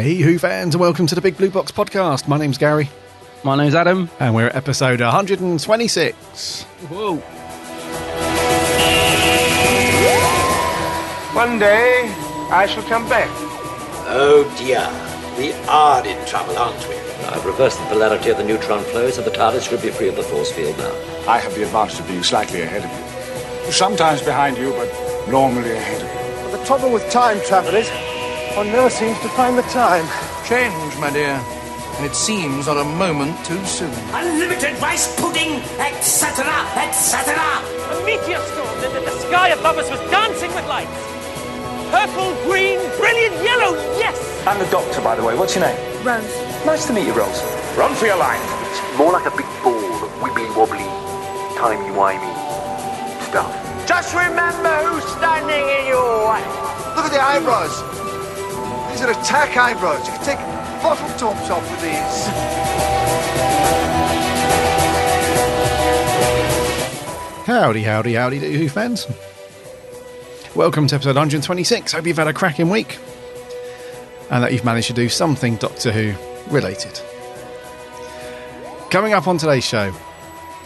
Hey Who fans, and welcome to the Big Blue Box podcast. My name's Gary. My name's Adam. And we're at episode 126. Whoa. One day, I shall come back. Oh dear, we are in trouble, aren't we? I've reversed the polarity of the neutron flow, so the TARDIS should be free of the force field now. I have the advantage of being slightly ahead of you. Sometimes behind you, but normally ahead of you. But the trouble with time travel is, one never seems to find the time. Change, my dear. And it seems not a moment too soon. Unlimited rice pudding, etc., etc. A meteor storm, and the sky above us was dancing with lights. Purple, green, brilliant yellow, yes! I'm the doctor, by the way. What's your name? Rose. Nice to meet you, Rose. Run for your life. It's more like a big ball of wibbly-wobbly, timey-wimey stuff. Just remember who's standing in your way. Look at the eyebrows. These are attack eyebrows. You can take bottle tops off with these. Howdy, howdy, howdy, Who fans. Welcome to episode 126. Hope you've had a cracking week and that you've managed to do something Doctor Who related. Coming up on today's show,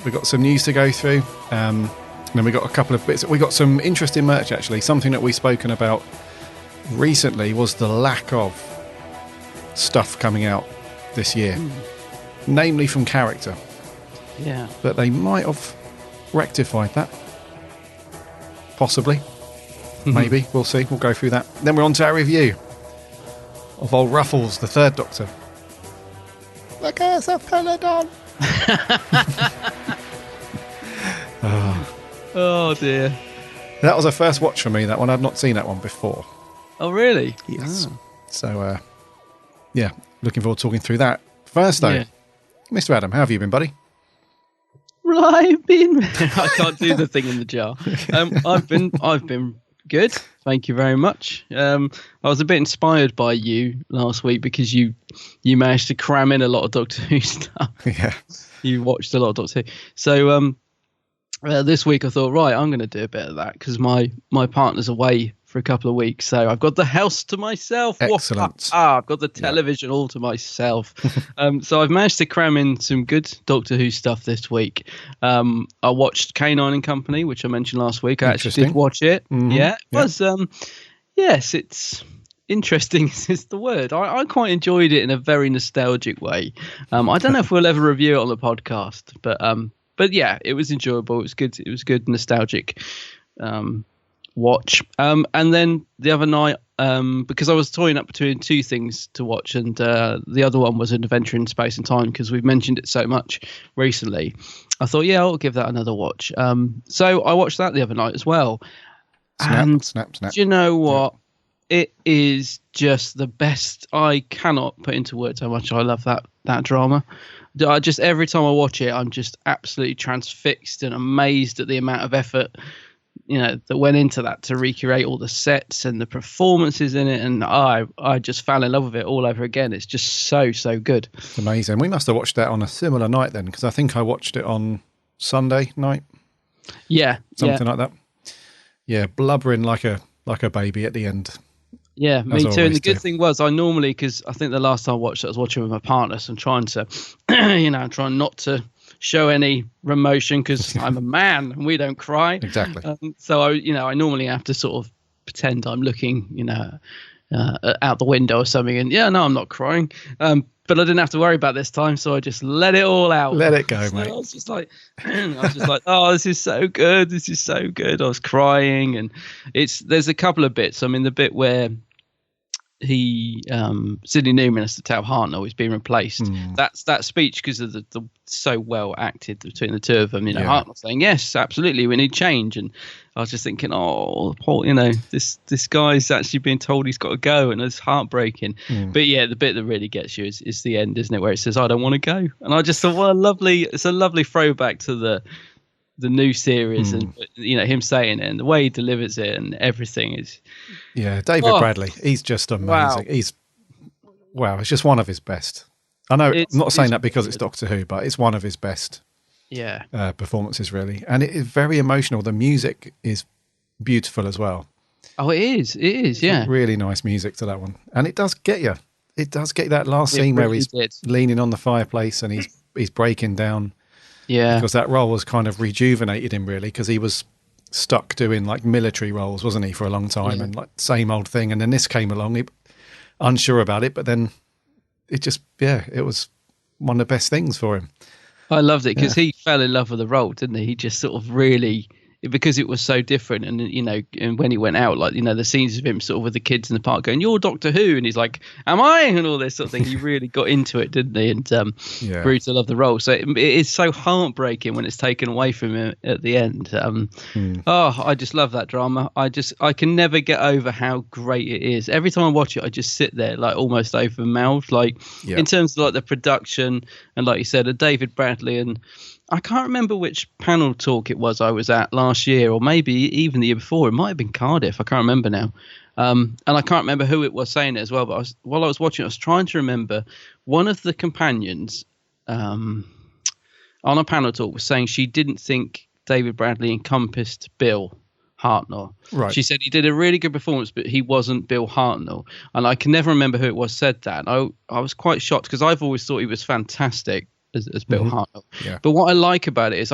we've got some news to go through, and then we've got a couple of bits. We've got some interesting merch, actually. Something that we've spoken about recently was the lack of stuff coming out this year, namely from Character. Yeah. But they might have rectified that. Possibly. Maybe. We'll see. We'll go through that. Then we're on to our review of old Ruffles, the third Doctor. The Curse of Peladon. Oh, dear. That was a first watch for me, that one. I've not seen that one before. Oh, really? Yes. Oh. So, yeah, looking forward to talking through that. First, though, Yeah. Mr. Adam, how have you been, buddy? I've been... I can't do the thing in the jar. I've been good. Thank you very much. I was a bit inspired by you last week because you managed to cram in a lot of Doctor Who stuff. Yeah. You watched a lot of Doctor Who. So this week I thought, right, I'm going to do a bit of that because my partner's away for a couple of weeks. So I've got the house to myself. Excellent. I've got the television all to myself. So I've managed to cram in some good Doctor Who stuff this week. I watched K9 and Company, which I mentioned last week. I actually did watch it. Mm-hmm. Yeah, it was. Yes, it's interesting is the word. I quite enjoyed it in a very nostalgic way. I don't know if we'll ever review it on the podcast, but yeah, it was enjoyable. It was good. It was good, nostalgic watch. And then the other night, because I was toying up between two things to watch, and the other one was An Adventure in Space and Time because we've mentioned it so much recently. I thought, yeah, I'll give that another watch. So I watched that the other night as well. Snap. Do you know what? It is just the best. I cannot put into words how much I love that drama. Every time I watch it, I'm just absolutely transfixed and amazed at the amount of effort, that went into that to recreate all the sets and the performances in it. And I just fell in love with it all over again. It's just so good. It's amazing. We must have watched that on a similar night then, because I think I watched it on Sunday night. Yeah. Something like that. Yeah, blubbering like a baby at the end. Yeah, me too. And the good thing was, I normally, because I think the last time I watched it, I was watching with my partner, so I'm trying to, trying not to show any emotion because I'm a man and we don't cry. Exactly. So I normally have to sort of pretend I'm looking, out the window or something, and I'm not crying. But I didn't have to worry about this time, so I just let it all out. Let it go, mate. I was just like, oh, this is so good. This is so good. I was crying, and there's a couple of bits. I mean, the bit where Sidney Newman as the Tau Hartnell is being replaced. That's that speech because of the so well acted between the two of them. Hartnell saying, yes, absolutely, we need change. And I was just thinking, oh, Paul, this guy's actually being told he's got to go, and it's heartbreaking. But yeah, the bit that really gets you is the end, isn't it? Where it says, I don't want to go. And I just thought, it's a lovely throwback to the new series, and him saying it and the way he delivers it and everything is. Yeah, David Bradley, he's just amazing. Wow. It's just one of his best. I know, I'm not saying that because it's Doctor Who, but it's one of his best performances, really. And it is very emotional. The music is beautiful as well. Oh, it is. It is, yeah. Really nice music to that one. And it does get you. it does get that last scene where he's leaning on the fireplace and he's breaking down. Yeah, because that role was kind of rejuvenated him really, because he was stuck doing like military roles, wasn't he, for a long time, and like same old thing. And then this came along, unsure about it, but then it just it was one of the best things for him. I loved it because he fell in love with the role, didn't he? He just sort of really, because it was so different. And, and when he went out, like, the scenes of him sort of with the kids in the park going, "You're Doctor Who." And he's like, "Am I?" And all this sort of thing. He really got into it, didn't he? And grew to love the role. So it is so heartbreaking when it's taken away from him at the end. Oh, I just love that drama. I can never get over how great it is. Every time I watch it, I just sit there like almost open mouthed, like in terms of like the production and, like you said, David Bradley. And I can't remember which panel talk it was I was at last year, or maybe even the year before. It might have been Cardiff. I can't remember now. And I can't remember who it was saying it as well. But while I was watching, I was trying to remember one of the companions on a panel talk was saying she didn't think David Bradley encompassed Bill Hartnell. Right. She said he did a really good performance, but he wasn't Bill Hartnell. And I can never remember who it was said that. I was quite shocked because I've always thought he was fantastic as Bill Hartnell. Yeah. But what I like about it is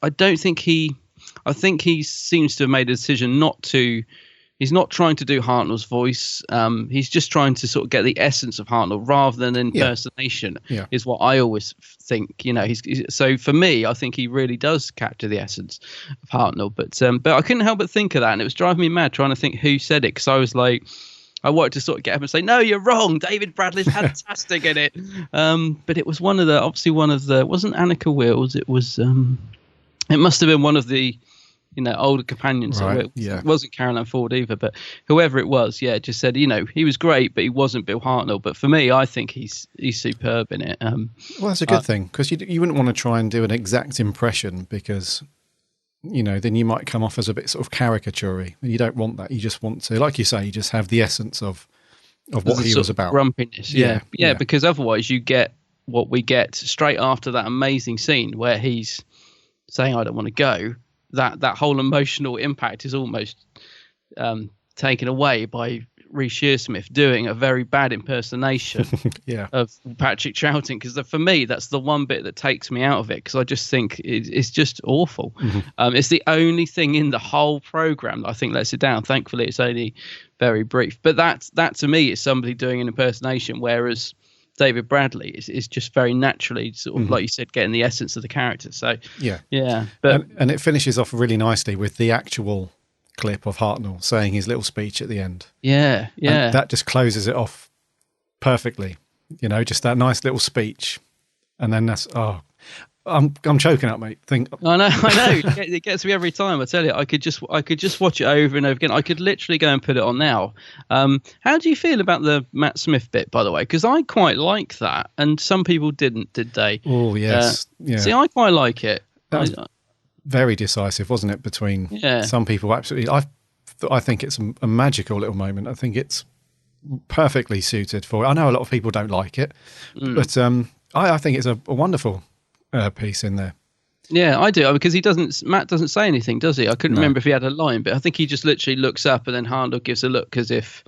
I don't think I think he seems to have made a decision not to. He's not trying to do Hartnell's voice. He's just trying to sort of get the essence of Hartnell rather than impersonation. Yeah. Is what I always think. So for me, I think he really does capture the essence of Hartnell. But I couldn't help but think of that, and it was driving me mad trying to think who said it, because I was like, I wanted to sort of get up and say, "No, you're wrong. David Bradley's fantastic in it." But it was one of the it wasn't Annika Wills. It was it must have been one of the older companions. Right, it wasn't Caroline Ford either, but whoever it was, just said, he was great, but he wasn't Bill Hartnell. But for me, I think he's superb in it. Well, that's a good thing, because you wouldn't want to try and do an exact impression, because then you might come off as a bit sort of caricature-y. You don't want that. You just want to, like you say, you just have the essence of what he was about. Grumpiness, yeah, because otherwise you get what we get straight after that amazing scene where he's saying, "I don't want to go." That whole emotional impact is almost taken away by Reece Shearsmith doing a very bad impersonation of Patrick Troughton, because for me that's the one bit that takes me out of it, because I just think it's just awful. It's the only thing in the whole program that I think lets it down. Thankfully it's only very brief, but that to me is somebody doing an impersonation, whereas David Bradley is just very naturally sort of like you said, getting the essence of the character. So but and it finishes off really nicely with the actual clip of Hartnell saying his little speech at the end. And that just closes it off perfectly. Just that nice little speech, and then that's I'm choking up, mate. I know. It gets me every time. I tell you, I could just watch it over and over again. I could literally go and put it on now. How do you feel about the Matt Smith bit, by the way? Because I quite like that, and some people didn't, did they? Oh yes, See, I quite like it. That was very decisive, wasn't it? Between some people, absolutely. I think it's a magical little moment. I think it's perfectly suited for it. I know a lot of people don't like it, but I think it's a wonderful piece in there. Yeah, I do, because Matt doesn't say anything, does he? I couldn't remember if he had a line, but I think he just literally looks up and then Hartnell gives a look as if,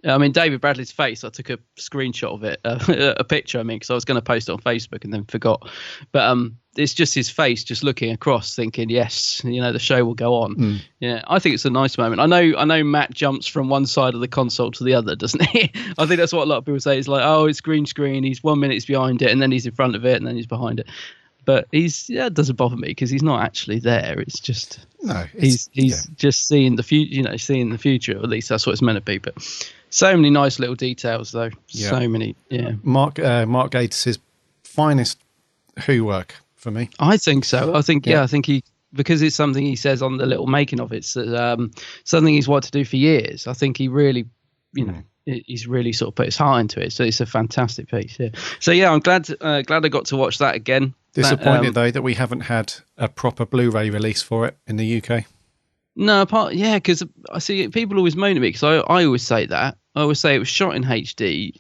I mean, David Bradley's face, I took a screenshot of it, a picture, because I was going to post it on Facebook and then forgot. But it's just his face just looking across thinking, yes, the show will go on. Yeah, I think it's a nice moment. I know Matt jumps from one side of the console to the other, doesn't he? I think that's what a lot of people say. It's like, oh, it's green screen. He's 1 minute he's behind it, and then he's in front of it, and then he's behind it. But it doesn't bother me, because he's not actually there. It's just he's just seeing the future, seeing the future. At least that's what it's meant to be. But so many nice little details, though. Yeah. So many. Yeah. Mark Gatiss' finest Who work for me. I think so. I think I think he, because it's something he says on the little making of it. Something he's wanted to do for years. I think he really, he's really sort of put his heart into it. So it's a fantastic piece. Yeah. So I'm glad I got to watch that again. Disappointed though that we haven't had a proper Blu-ray release for it in the UK. No, because I see people always moan at me, because I always say that. I always say it was shot in HD.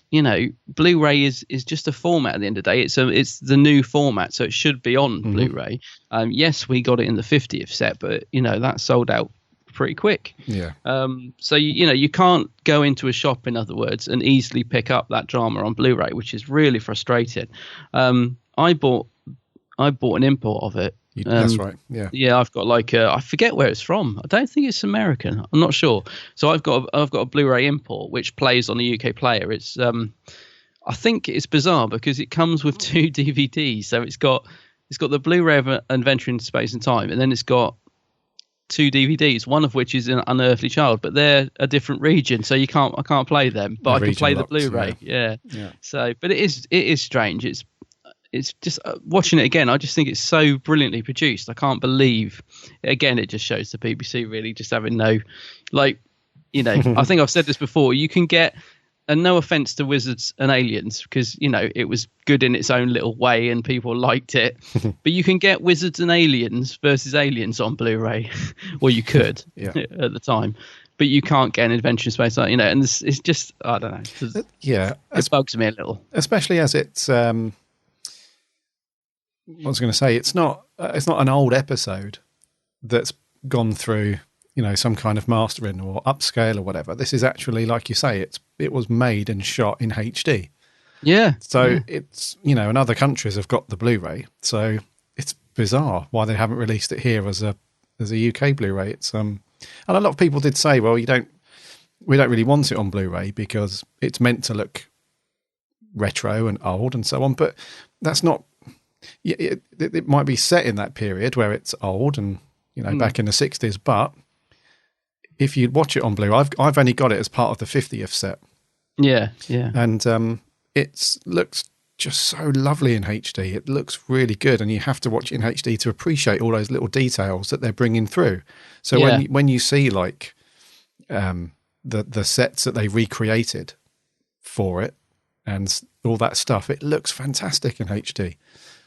Blu-ray is just a format at the end of the day. It's the new format, so it should be on Blu-ray. Yes, we got it in the 50th set, but that sold out pretty quick. Yeah. So you can't go into a shop, in other words, and easily pick up that drama on Blu-ray, which is really frustrating. I bought an import of it. That's right. Yeah. Yeah, I've got I forget where it's from. I don't think it's American. I'm not sure. So I've got a Blu-ray import which plays on the UK player. It's I think it's bizarre because it comes with 2 DVDs. So it's got the Blu-ray of Adventure in Space and Time, and then it's got 2 DVDs, one of which is an Unearthly Child, but they're a different region, so I can't play them, but I can play the Blu-ray. Yeah. So, but it is strange. It's just watching it again. I just think it's so brilliantly produced. I can't believe. Again, it just shows the BBC really just having no, I think I've said this before. You can get. And no offense to Wizards and Aliens, because, it was good in its own little way and people liked it. But you can get Wizards and Aliens versus Aliens on Blu-ray. Well, you could at the time. But you can't get an Adventure in Space, and it's just, I don't know. It bugs me a little. Especially as it's, I was going to say, it's not an old episode that's gone through some kind of mastering or upscale or whatever. This is actually, like you say, it was made and shot in HD. Yeah. So it's, and other countries have got the Blu-ray. So it's bizarre why they haven't released it here as a UK Blu-ray. It's and a lot of people did say, well, we don't really want it on Blu-ray because it's meant to look retro and old and so on. But that's not. It might be set in that period where it's old and back in the 60s, but if you watch it on Blu-ray, I've only got it as part of the 50th set. Yeah. And it looks just so lovely in HD. It looks really good, and you have to watch it in HD to appreciate all those little details that they're bringing through. So when you see the sets that they recreated for it and all that stuff, it looks fantastic in HD.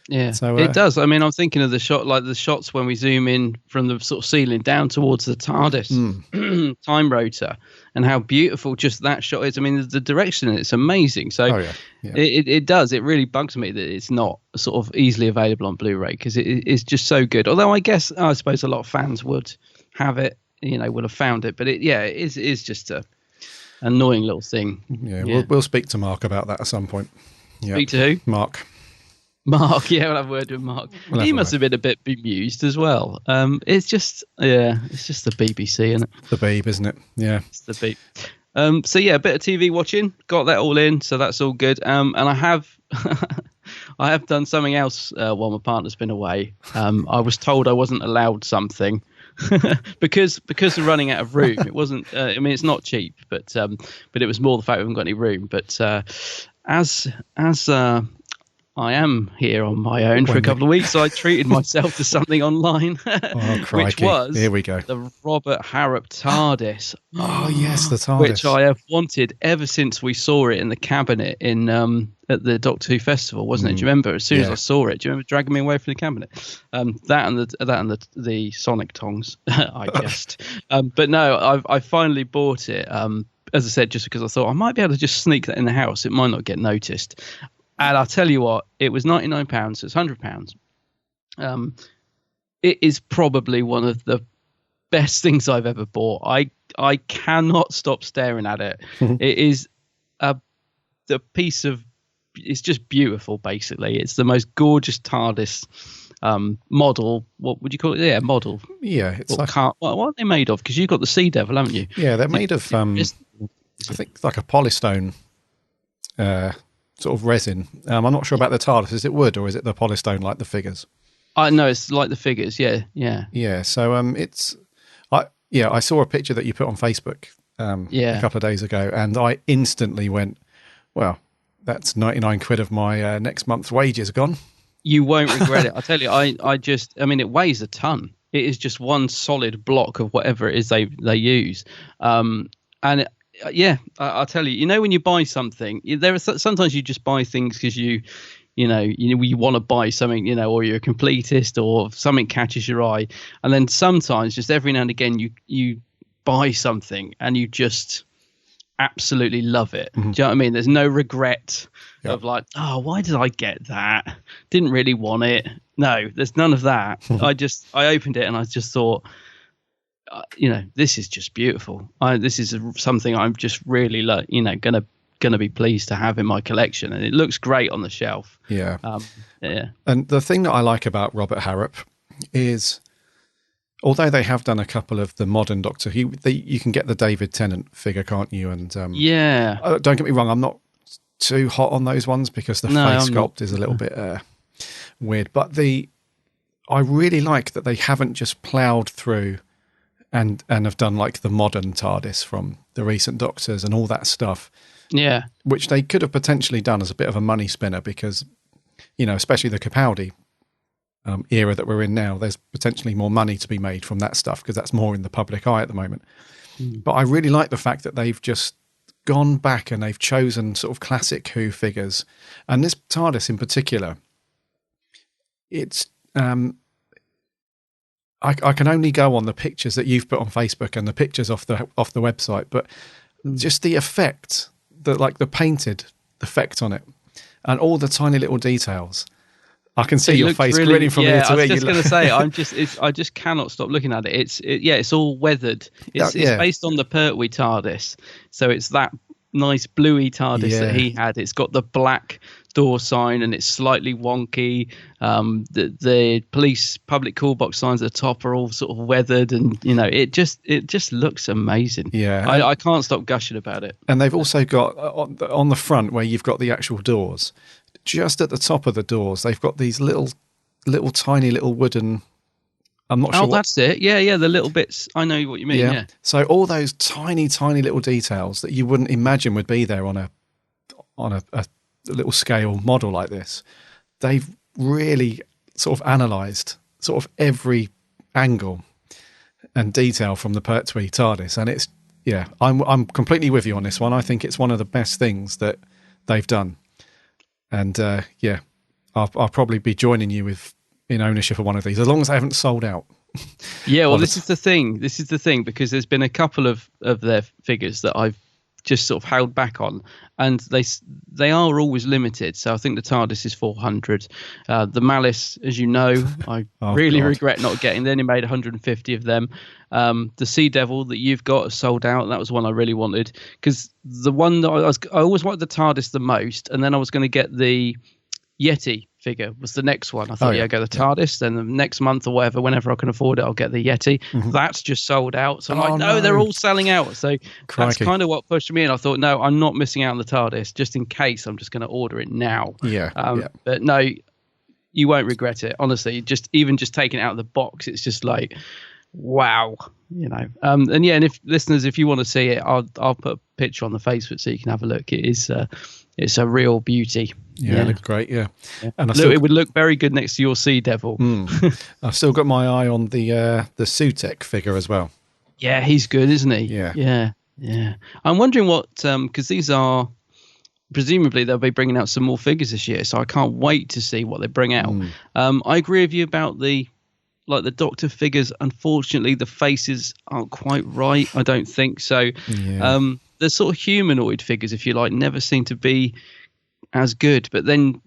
Yeah, so, it does. I mean, I'm thinking of the shots when we zoom in from the sort of ceiling down towards the TARDIS time rotor, and how beautiful just that shot is. I mean, the direction in it's amazing. So it does. It really bugs me that it's not sort of easily available on Blu-ray because it is just so good. Although I suppose a lot of fans would have it, would have found it. But it is just a annoying little thing. Yeah. We'll speak to Mark about that at some point. Yeah. Speak to who? Mark, we'll have a word with Mark. He must have been a bit bemused as well. It's just the BBC, isn't it? The Beeb, isn't it? Yeah. It's the Beeb. So a bit of TV watching, got that all in, so that's all good. And I have I have done something else while my partner's been away. I was told I wasn't allowed something because we're running out of room. It wasn't. It's not cheap, but it was more the fact we haven't got any room. But as I am here on my own for a couple of weeks, so I treated myself to something online, which was here we go. The Robert Harrop TARDIS. Oh yes, the TARDIS, which I have wanted ever since we saw it in the cabinet in at the Doctor Who festival, wasn't it? Do you remember? As soon as I saw it, do you remember dragging me away from the cabinet? That and the Sonic tongs, I guessed. But no, I finally bought it. As I said, just because I thought I might be able to just sneak that in the house. It might not get noticed. And I'll tell you what, it was £99, so it's £100. It is probably one of the best things I've ever bought. I cannot stop staring at it. It is the piece of, it's just beautiful, basically. It's the most gorgeous TARDIS model. What would you call it? Yeah, model. Yeah. It's what are they made of? Because you've got the Sea Devil, haven't you? Yeah, they're made of, I think, like a polystone sort of resin. I'm not sure about the TARDIS. Is it wood or is it the polystone like the figures? No, it's like the figures. Yeah. So I saw a picture that you put on Facebook a couple of days ago, and I instantly went, well, that's 99 quid of my next month's wages gone. You won't regret it. I tell you, it weighs a ton. It is just one solid block of whatever it is they use, and. I'll tell you. When you buy something, there are sometimes you just buy things because you want to buy something, or you're a completist or something catches your eye, and then sometimes just every now and again you buy something and you just absolutely love it. Mm-hmm. Do you know what I mean? There's no regret of like, oh, why did I get that? Didn't really want it. No, there's none of that. I opened it and I just thought, this is just beautiful. This is something I'm just really gonna be pleased to have in my collection, and it looks great on the shelf. Yeah. Yeah. And the thing that I like about Robert Harrop is, although they have done a couple of the modern Doctor, you can get the David Tennant figure, can't you? And don't get me wrong, I'm not too hot on those ones because the face sculpt is a little bit weird. But I really like that they haven't just ploughed through and have done like the modern TARDIS from the recent Doctors and all that stuff. Yeah. Which they could have potentially done as a bit of a money spinner because, especially the Capaldi era that we're in now, there's potentially more money to be made from that stuff because that's more in the public eye at the moment. But I really like the fact that they've just gone back and they've chosen sort of classic Who figures. And this TARDIS in particular, it's... I can only go on the pictures that you've put on Facebook and the pictures off the website, but just the effect, the painted effect on it, and all the tiny little details. I can see your face grinning from ear to ear. I was just going to say, I just cannot stop looking at it. It's all weathered. It's based on the Pertwee TARDIS, so it's that nice bluey TARDIS that he had. It's got the black door sign and it's slightly wonky. The police public call box signs at the top are all sort of weathered, and it just looks amazing. Yeah, I can't stop gushing about it. And they've also got on the front where you've got the actual doors. Just at the top of the doors, they've got these little tiny little wooden. I'm not sure. Oh, that's it. Yeah, the little bits. I know what you mean. Yeah. So all those tiny little details that you wouldn't imagine would be there on a little scale model like this, they've really sort of analysed sort of every angle and detail from the Pertwee TARDIS, and it's I'm completely with you on this one. I think it's one of the best things that they've done. And I'll probably be joining you in ownership of one of these, as long as they haven't sold out. Yeah, well, this is the thing. Because there's been a couple of their figures that I've just sort of held back on, and they are always limited. So I think the TARDIS is 400. The Malice, as you know, I regret not getting. They only made 150 of them. The Sea Devil that you've got is sold out. That was one I really wanted, because the one that I always wanted the TARDIS the most, and then I was going to get the Yeti figure was the next one. I thought, go the TARDIS, then the next month or whatever, whenever I can afford it, I'll get the Yeti. Mm-hmm. That's just sold out. So I'm like, they're all selling out. So that's kind of what pushed me in. I thought, no, I'm not missing out on the TARDIS. Just in case, I'm just going to order it now. But no, you won't regret it. Honestly, just taking it out of the box, it's just like, wow, and if listeners, if you want to see it, I'll put a picture on the Facebook so you can have a look. It is it's a real beauty. It looks great. And it would look very good next to your Sea Devil. I've still got my eye on the Sutek figure as well. Yeah, he's good, isn't he? Yeah. I'm wondering what because these are presumably they'll be bringing out some more figures this year, so I can't wait to see what they bring out. I agree with you about the Doctor figures. Unfortunately, the faces aren't quite right. I don't think so. The sort of humanoid figures, if you like, never seem to be as good. But then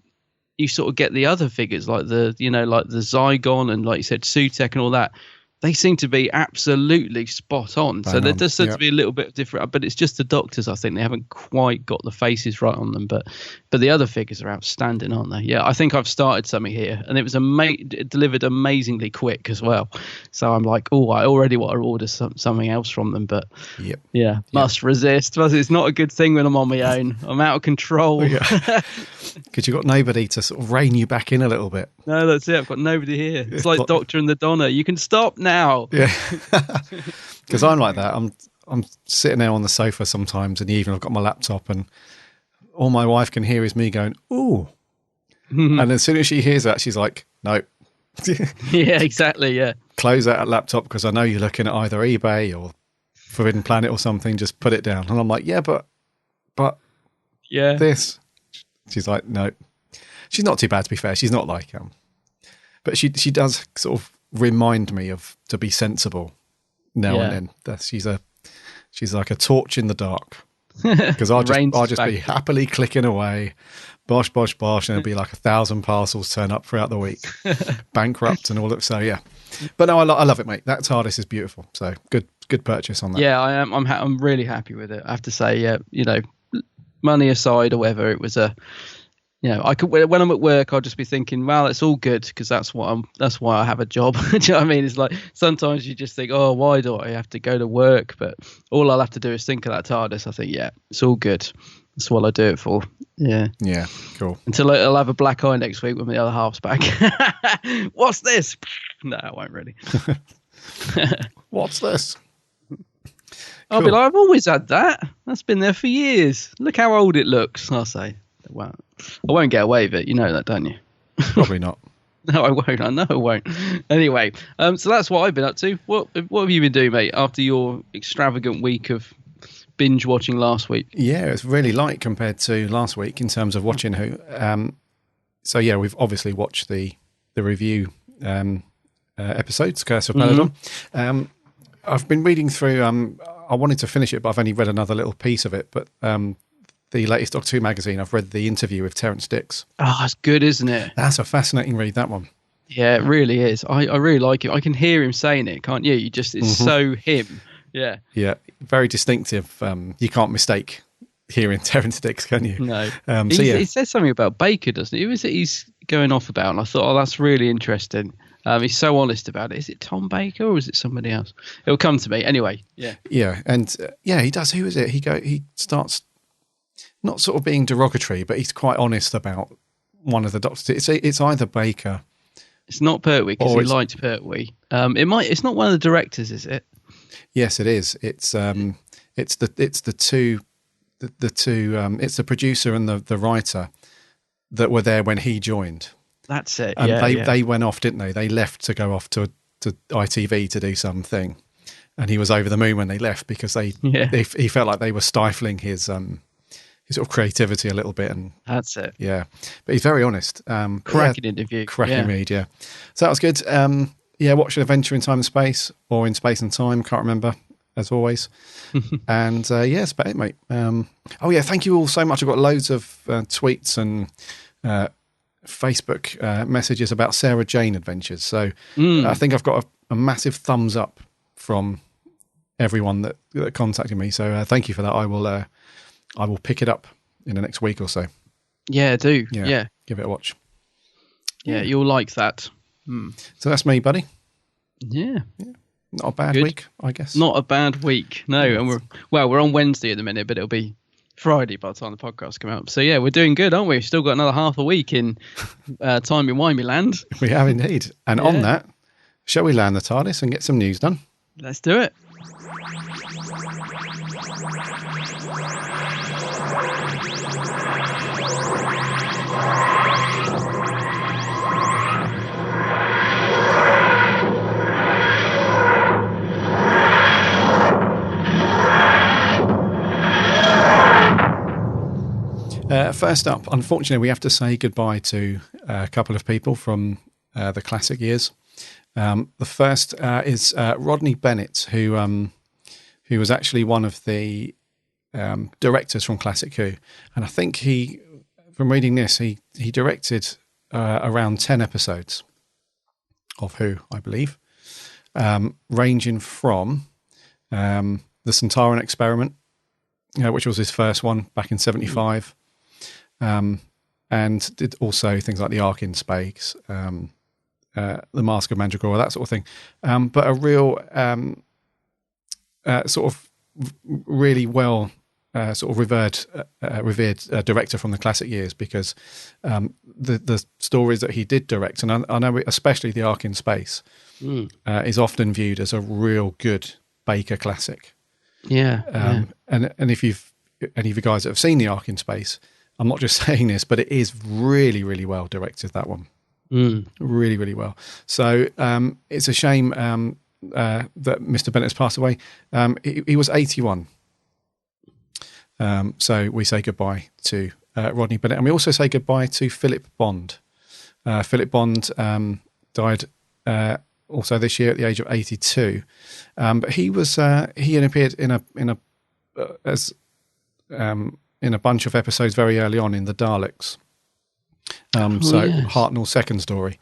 you sort of get the other figures like the Zygon and, like you said, Sutek and all that. They seem to be absolutely spot on. So there does seem to be a little bit different, but it's just the Doctors. I think they haven't quite got the faces right on them, but the other figures are outstanding, aren't they? Yeah, I think I've started something here, and it was it delivered amazingly quick as well. So I'm like, I already want to order something else from them, but must resist. It's not a good thing when I'm on my own. I'm out of control. Because you've got nobody to sort of rein you back in a little bit. No, that's it. I've got nobody here. It's like Doctor and the Donna. You can stop now. Yeah, because I'm like that. I'm sitting there on the sofa sometimes in the evening. I've got my laptop, and all my wife can hear is me going, "Ooh," and as soon as she hears that, she's like, "No." Yeah, exactly. Yeah. Close that laptop because I know you're looking at either eBay or Forbidden Planet or something. Just put it down. And I'm like, "Yeah, but this." She's like, "No." She's not too bad, to be fair. She's not like but she does sort of remind me to be sensible now and then. She's like a torch in the dark. because I'll just be happily clicking away, bosh, bosh, bosh, and it'll be like 1,000 parcels turn up throughout the week, bankrupt and all that. So yeah, but no, I love it, mate. That TARDIS is beautiful. So good purchase on that. Yeah, I am. I'm really happy with it. I have to say, yeah, money aside or whatever, it was I could, when I'm at work, I'll just be thinking, well, it's all good because that's why I have a job. Do you know what I mean? It's like sometimes you just think, oh, why do I have to go to work? But all I'll have to do is think of that TARDIS. I think, yeah, it's all good. That's what I do it for. Yeah. Yeah. Cool. Until I'll have a black eye next week when the other half's back. What's this? No, I won't really. What's this? I'll be like, I've always had that. That's been there for years. Look how old it looks. I'll say. Well, I won't get away with it. You know that, don't you? Probably not. No, I won't. I know I won't. Anyway, so that's what I've been up to. What have you been doing, mate, after your extravagant week of binge watching last week? Yeah, it's really light compared to last week in terms of watching Who. So yeah, we've obviously watched the review episodes, Curse of Peladon. I've been reading through. I wanted to finish it, but I've only read another little piece of it. But the latest Doctor Who magazine, I've read the interview with Terrance Dicks. Oh, it's good, isn't it? That's a fascinating read, that one. Yeah, it really is. I really like it. I can hear him saying it, can't you? It's so him. Yeah. Yeah, very distinctive. You can't mistake hearing Terrance Dicks, can you? No. He says something about Baker, doesn't he? Who is it he's going off about? And I thought, that's really interesting. He's so honest about it. Is it Tom Baker or is it somebody else? It'll come to me anyway. Yeah. Yeah, and he does. Who is it? He starts not sort of being derogatory, but he's quite honest about one of the doctors. It's either Baker. It's not Pertwee because he likes Pertwee. It's not one of the directors, is it? Yes, it is. It's the two. It's the producer and the writer that were there when he joined. That's it. And they went off, didn't they? They left to go off to ITV to do something, and he was over the moon when they left because he felt like they were stifling his sort of creativity a little bit. And that's it. Yeah, but he's very honest. Cracking interview. Cracking read. Yeah, so that was good. Watch Adventure in Time and Space or In Space and Time. Can't remember. As always. And it's about it, mate. Thank you all so much. I've got loads of tweets and Facebook messages about Sarah Jane Adventures. So I think I've got a massive thumbs up from everyone that contacted me. So thank you for that. I will pick it up in the next week or so. Yeah, do. Yeah. Give it a watch. Yeah, you'll like that. So that's me, buddy. Yeah. Not a bad week, I guess. Not a bad week, no. And we're on Wednesday at the minute, but it'll be Friday by the time the podcast comes out. So yeah, we're doing good, aren't we? We've still got another half a week in Timey-wimey land. We have indeed. And on that, shall we land the TARDIS and get some news done? Let's do it. First up, unfortunately, we have to say goodbye to a couple of people from the classic years. The first is Rodney Bennett, who was actually one of the directors from Classic Who. And I think from reading this, he directed around 10 episodes of Who, I believe, ranging from the Centauran Experiment, which was his first one back in 1975. And did also things like the Ark in Space, the Mask of Mandragora, that sort of thing. But a real sort of really well sort of revered director from the classic years, because the stories that he did direct, and I know especially the Ark in Space, is often viewed as a real good Baker classic. Yeah. And if any of you guys that have seen the Ark in Space, I'm not just saying this, but it is really, really well directed, that one. Really, really well. So it's a shame that Mr. Bennett has passed away. He was 81. So we say goodbye to Rodney Bennett. And we also say goodbye to Philip Bond. Philip Bond died also this year at the age of 82. But he had appeared in a as in a bunch of episodes very early on in the Daleks. Hartnell's second story,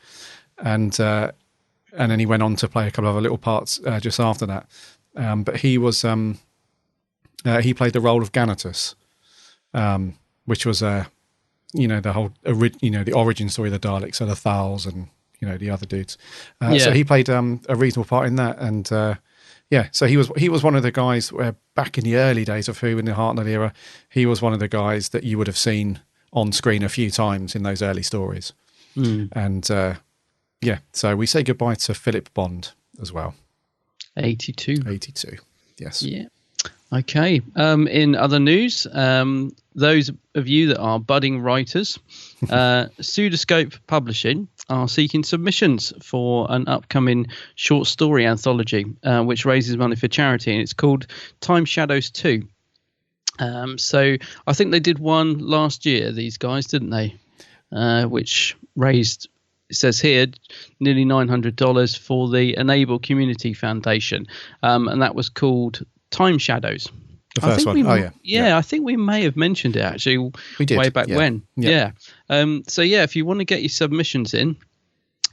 and then he went on to play a couple of other little parts just after that. But he was he played the role of Ganatus, which was the whole the origin story of the Daleks, so the Thals and the other dudes. So he played a reasonable part in that, and so he was one of the guys where back in the early days of Who in the Hartnell era, he was one of the guys that you would have seen on screen a few times in those early stories. And so we say goodbye to Philip Bond as well. 82, yes. Yeah. Okay. In other news, those of you that are budding writers, Pseudoscope Publishing are seeking submissions for an upcoming short story anthology, which raises money for charity, and it's called Time Shadows 2. So I think they did one last year, these guys, didn't they? Which raised, it says here, nearly $900 for the Enable Community Foundation. And that was called Time Shadows. The first one. I think we may have mentioned it actually. We did. Way back when. Yeah. So if you want to get your submissions in,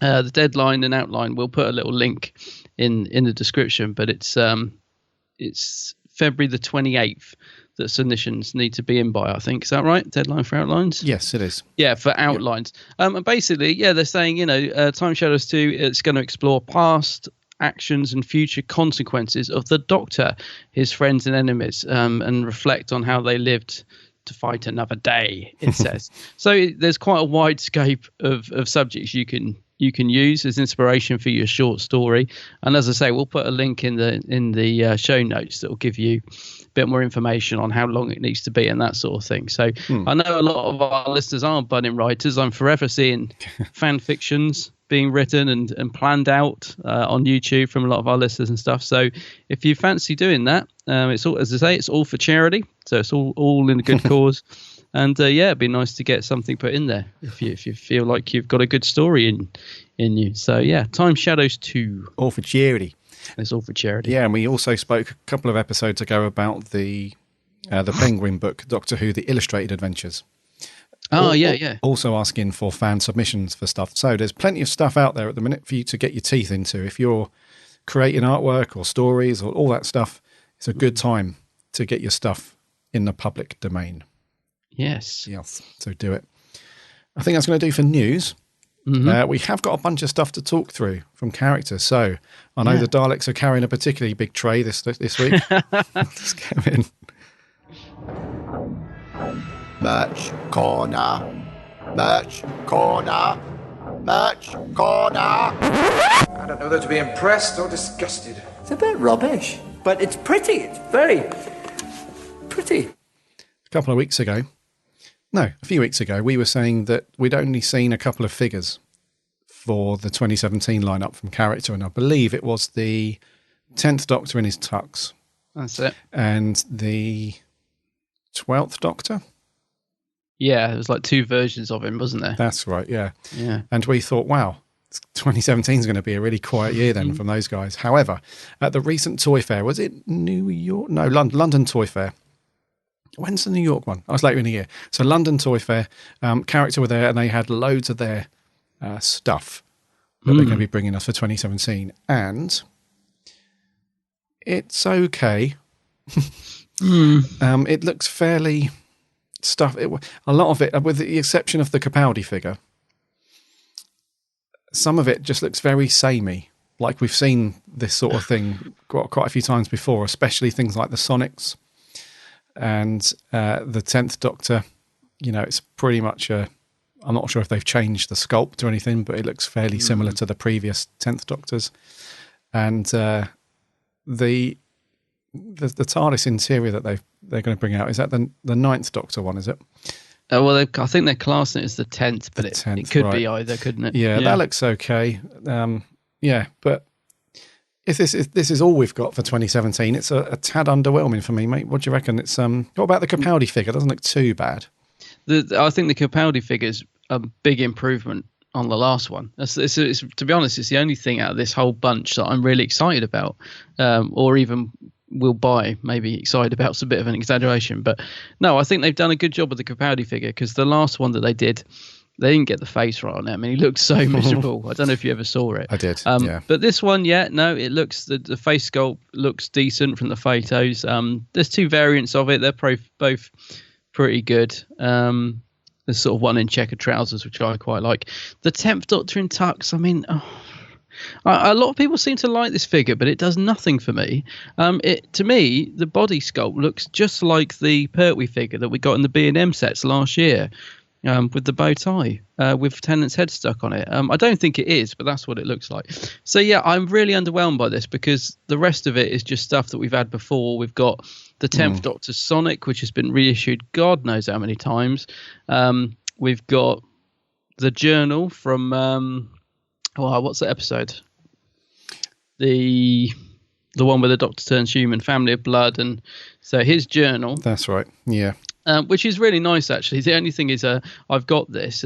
the deadline and outline, we'll put a little link in the description, but it's February the 28th that submissions need to be in by, I think. Is that right? Deadline for outlines? Yes, it is. Yeah, for outlines. And basically, they're saying, Time Shadows 2, it's going to explore past actions and future consequences of the Doctor, his friends and enemies, and reflect on how they lived to fight another day, it says. So there's quite a wide scope of subjects you can use as inspiration for your short story. And as I say, we'll put a link in the show notes that will give you a bit more information on how long it needs to be and that sort of thing. So I know a lot of our listeners are budding writers. I'm forever seeing fan fictions being written and planned out on YouTube from a lot of our listeners and stuff. So if you fancy doing that, it's all, as I say, it's all for charity. So it's all in a good cause. And it'd be nice to get something put in there if you feel like you've got a good story in you. So Time Shadows 2. All for charity. It's all for charity. Yeah, and we also spoke a couple of episodes ago about the Penguin book, Doctor Who: The Illustrated Adventures. Also asking for fan submissions for stuff. So there's plenty of stuff out there at the minute for you to get your teeth into. If you're creating artwork or stories or all that stuff, it's a good time to get your stuff in the public domain. Yes. So do it. I think that's going to do for news. Mm-hmm. We have got a bunch of stuff to talk through from characters. So I know the Daleks are carrying a particularly big tray this week. Let's get them in. Merch corner. Merch corner. Merch corner. I don't know whether to be impressed or disgusted. It's a bit rubbish, but it's pretty. It's very pretty. A few weeks ago, we were saying that we'd only seen a couple of figures for the 2017 lineup from character, and I believe it was the 10th Doctor in his tux. That's it. And the 12th Doctor? Yeah, there was like two versions of him, wasn't there? That's right, yeah. Yeah. And we thought, wow, 2017 is going to be a really quiet year then from those guys. However, at the recent Toy Fair, was it New York? No, London Toy Fair. When's the New York one? I was later in the year. So London Toy Fair, character were there, and they had loads of their stuff that they're going to be bringing us for 2017. And it's okay. It looks fairly stuff. A lot of it, with the exception of the Capaldi figure, some of it just looks very samey. Like we've seen this sort of thing quite a few times before, especially things like the Sonics. And the 10th Doctor, it's pretty much I'm not sure if they've changed the sculpt or anything, but it looks fairly similar to the previous 10th Doctors. And the TARDIS interior that they're going to bring out, is that the 9th Doctor one, is it? Well, I think they're classing it as the 10th, but it could be either, couldn't it? Yeah, that looks okay. But if this is all we've got for 2017, it's a tad underwhelming for me, mate. What do you reckon? It's what about the Capaldi figure? Doesn't look too bad. I think the Capaldi figure is a big improvement on the last one. It's, to be honest, it's the only thing out of this whole bunch that I'm really excited about, or even will buy, maybe excited about a bit of an exaggeration. But no, I think they've done a good job with the Capaldi figure, because the last one that they did, they didn't get the face right on it. I mean, he looked so miserable. I don't know if you ever saw it. I did, yeah. But this one, it looks, the face sculpt looks decent from the photos. There's 2 variants of it. They're both pretty good. There's sort of one in checkered trousers, which I quite like. The 10th Doctor in tux, I mean, a lot of people seem to like this figure, but it does nothing for me. To me, the body sculpt looks just like the Pertwee figure that we got in the B&M sets last year. With the bow tie, with Tennant's head stuck on it. I don't think it is, but that's what it looks like. So, yeah, I'm really underwhelmed by this, because the rest of it is just stuff that we've had before. We've got the 10th Doctor Sonic, which has been reissued God knows how many times. We've got the journal from, what's the episode? The one where the Doctor turns human, Family of Blood. And so his journal. That's right, yeah. Which is really nice, actually. The only thing is, I've got this.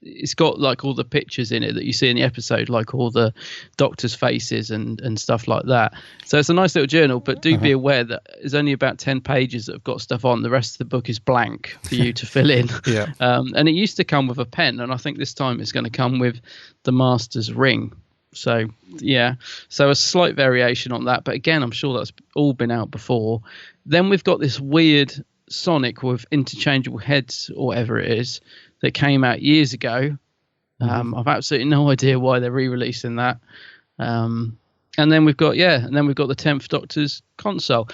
It's got like all the pictures in it that you see in the episode, like all the Doctor's faces and stuff like that. So it's a nice little journal, but do be aware that there's only about 10 pages that have got stuff on. The rest of the book is blank for you to fill in. Yeah. And it used to come with a pen, and I think this time it's going to come with the Master's ring. So, yeah. So a slight variation on that. But again, I'm sure that's all been out before. Then we've got this weird Sonic with interchangeable heads or whatever it is that came out years ago. I've absolutely no idea why they're re-releasing that. And then we've got the 10th Doctor's console.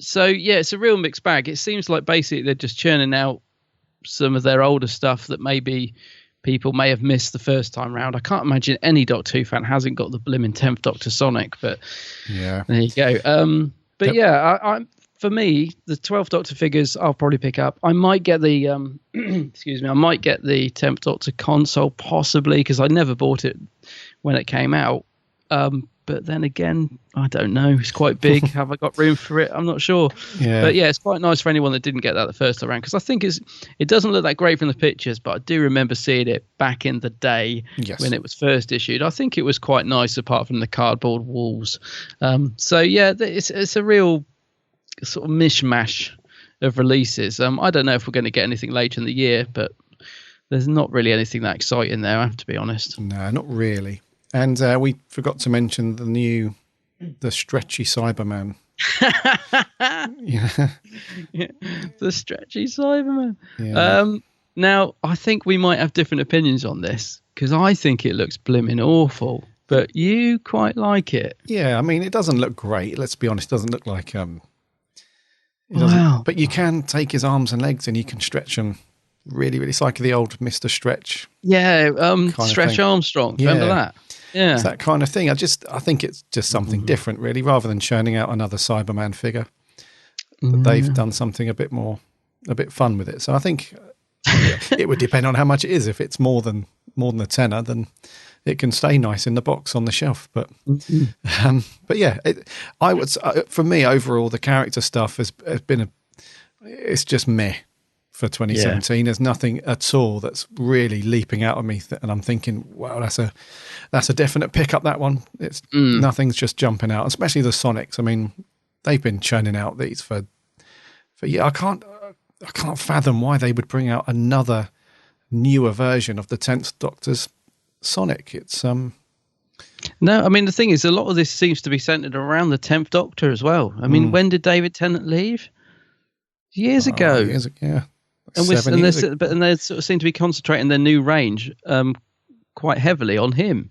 So yeah, it's a real mixed bag. It seems like basically they're just churning out some of their older stuff that maybe people may have missed the first time round. I can't imagine any Doctor Who fan hasn't got the blimmin' 10th Doctor Sonic, but yeah, there you go. But yeah, I'm for me, the 12th Doctor figures I'll probably pick up. I might get the excuse me, I might get the 10th Doctor console possibly, because I never bought it when it came out. But then again, I don't know. It's quite big. Have I got room for it? I'm not sure. Yeah. But yeah, it's quite nice for anyone that didn't get that the first time around, because I think it doesn't look that great from the pictures, but I do remember seeing it back in the day when it was first issued. I think it was quite nice, apart from the cardboard walls. So yeah, it's a real sort of mishmash of releases. I don't know if we're going to get anything later in the year, but there's not really anything that exciting there, I have to be honest. No, not really. And we forgot to mention the stretchy Cyberman. Yeah. The stretchy Cyberman. Yeah. Now, I think we might have different opinions on this, because I think it looks blimmin' awful, but you quite like it. Yeah, I mean, it doesn't look great. Let's be honest, it doesn't look like... Wow. But you can take his arms and legs and you can stretch them really, really. It's like the old Mr. Stretch. Yeah, Stretch Armstrong. Yeah. Remember that? Yeah. It's that kind of thing. I think it's just something different, really, rather than churning out another Cyberman figure. They've done something a bit fun with it. So I think it would depend on how much it is. If it's more than a tenner, then it can stay nice in the box on the shelf. But but yeah, for me overall, the character stuff has been it's just meh for 2017. Yeah. There's nothing at all that's really leaping out at me, and I'm thinking, wow, that's a definite pick up. That one, it's nothing's just jumping out, especially the Sonics. I mean, they've been churning out these for I can't fathom why they would bring out another newer version of the 10th Doctor's Sonic. It's no, I mean, the thing is, a lot of this seems to be centered around the 10th Doctor as well. I mean, when did David Tennant leave? Years ago. Yeah. And they sort of seem to be concentrating their new range quite heavily on him.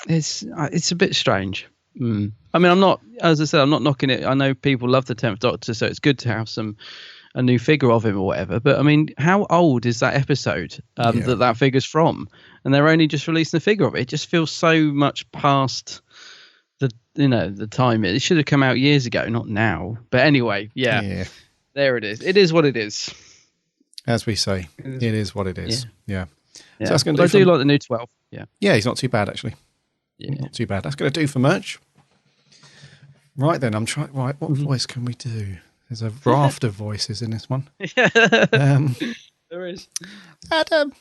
It's a bit strange. I mean, I'm not, as I said, I'm not knocking it. I know people love the 10th Doctor, so it's good to have a new figure of him or whatever. But I mean, how old is that episode that figure's from? And they're only just releasing the figure of it. It just feels so much past the time. It should have come out years ago, not now. But anyway, yeah. There it is. It is what it is. As we say, it is what it is. Yeah. So that's going to do. I do like the new 12. Yeah. Yeah, he's not too bad actually. Yeah. Not too bad. That's going to do for merch. Right then, I'm trying. Right, what voice can we do? There's a raft of voices in this one. There is. Adam.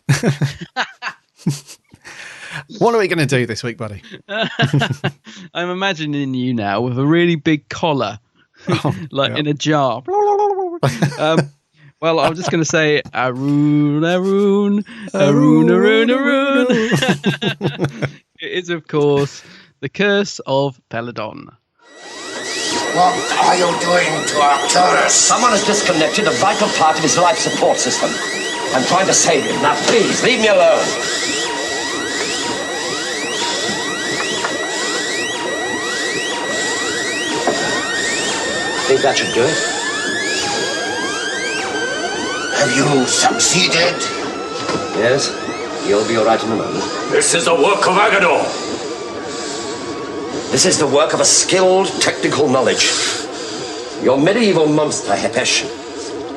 What are we going to do this week, buddy? I'm imagining you now with a really big collar, in a jar. Well, I'm just going to say, Arun, Arun, Arun, Arun, Arun. It is, of course, the Curse of Peladon. What are you doing to Arcturus? Someone has disconnected a vital part of his life support system. I'm trying to save him. Now, please, leave me alone. Think that should do it? Have you succeeded? Yes. You'll be all right in a moment. This is the work of Agador. This is the work of a skilled technical knowledge. Your medieval monster, Hepesh,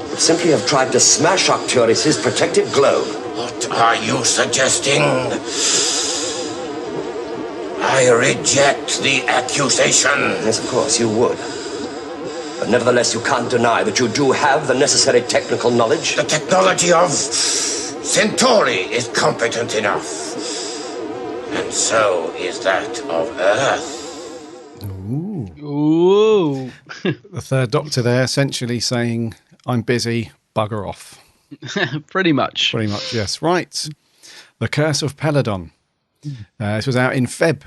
would simply have tried to smash Arcturus' protective globe. What are you suggesting? I reject the accusation. Yes, of course, you would. But nevertheless, you can't deny that you do have the necessary technical knowledge. The technology of Centauri is competent enough. And so is that of Earth. Ooh. The Third Doctor there essentially saying, I'm busy, bugger off. Pretty much. Pretty much, yes. Right. The Curse of Peladon. This was out in Feb.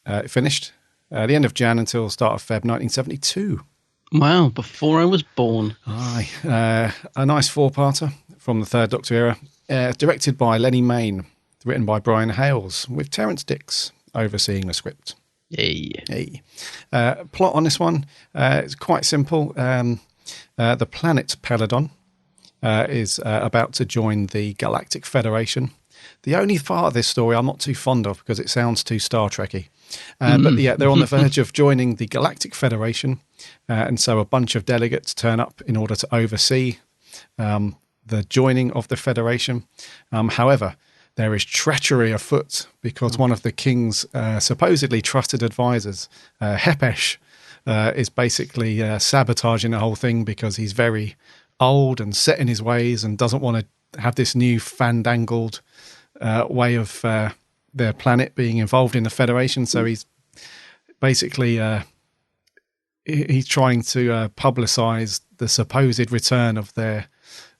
It finished the end of Jan until start of Feb 1972. Wow, before I was born. Aye. A nice four-parter from the Third Doctor era. Directed by Lenny Mayne. Written by Brian Hales, with Terence Dix overseeing the script. Hey. Plot on this one, it's quite simple. The planet Peladon is about to join the Galactic Federation. The only part of this story I'm not too fond of because it sounds too Star Trekky. But they're on the verge of joining the Galactic Federation, and so a bunch of delegates turn up in order to oversee the joining of the Federation. However, there is treachery afoot because one of the king's supposedly trusted advisors, Hepesh, is basically sabotaging the whole thing because he's very old and set in his ways and doesn't want to have this new fandangled way of their planet being involved in the Federation. So he's basically he's trying to publicize the supposed return of their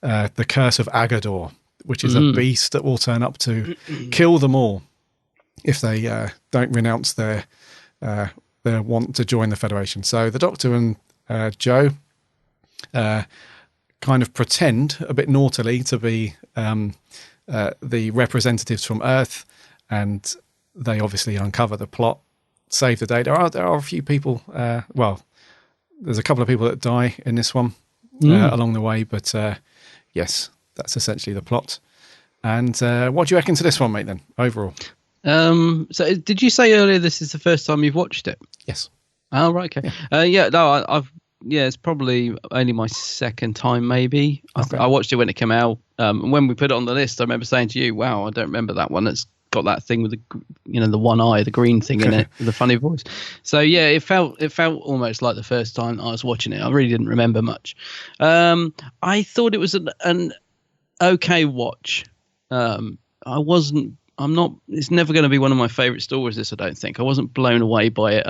the Curse of Agador, which is a beast that will turn up to kill them all if they don't renounce their want to join the Federation. So the Doctor and Joe kind of pretend a bit naughtily to be the representatives from Earth, and they obviously uncover the plot, save the day. There are a few people. There's a couple of people that die in this one along the way, but yes. That's essentially the plot. And what do you reckon to this one, mate, then, overall? So did you say earlier this is the first time you've watched it? Yes. Oh, right, okay. It's probably only my second time, maybe. Okay. I watched it when it came out. And when we put it on the list, I remember saying to you, wow, I don't remember that one. It's got that thing with the one eye, the green thing in it, with the funny voice. So yeah, it felt almost like the first time I was watching it. I really didn't remember much. I thought it was an okay watch. It's never going to be one of my favorite stories, this, I don't think. I wasn't blown away by it.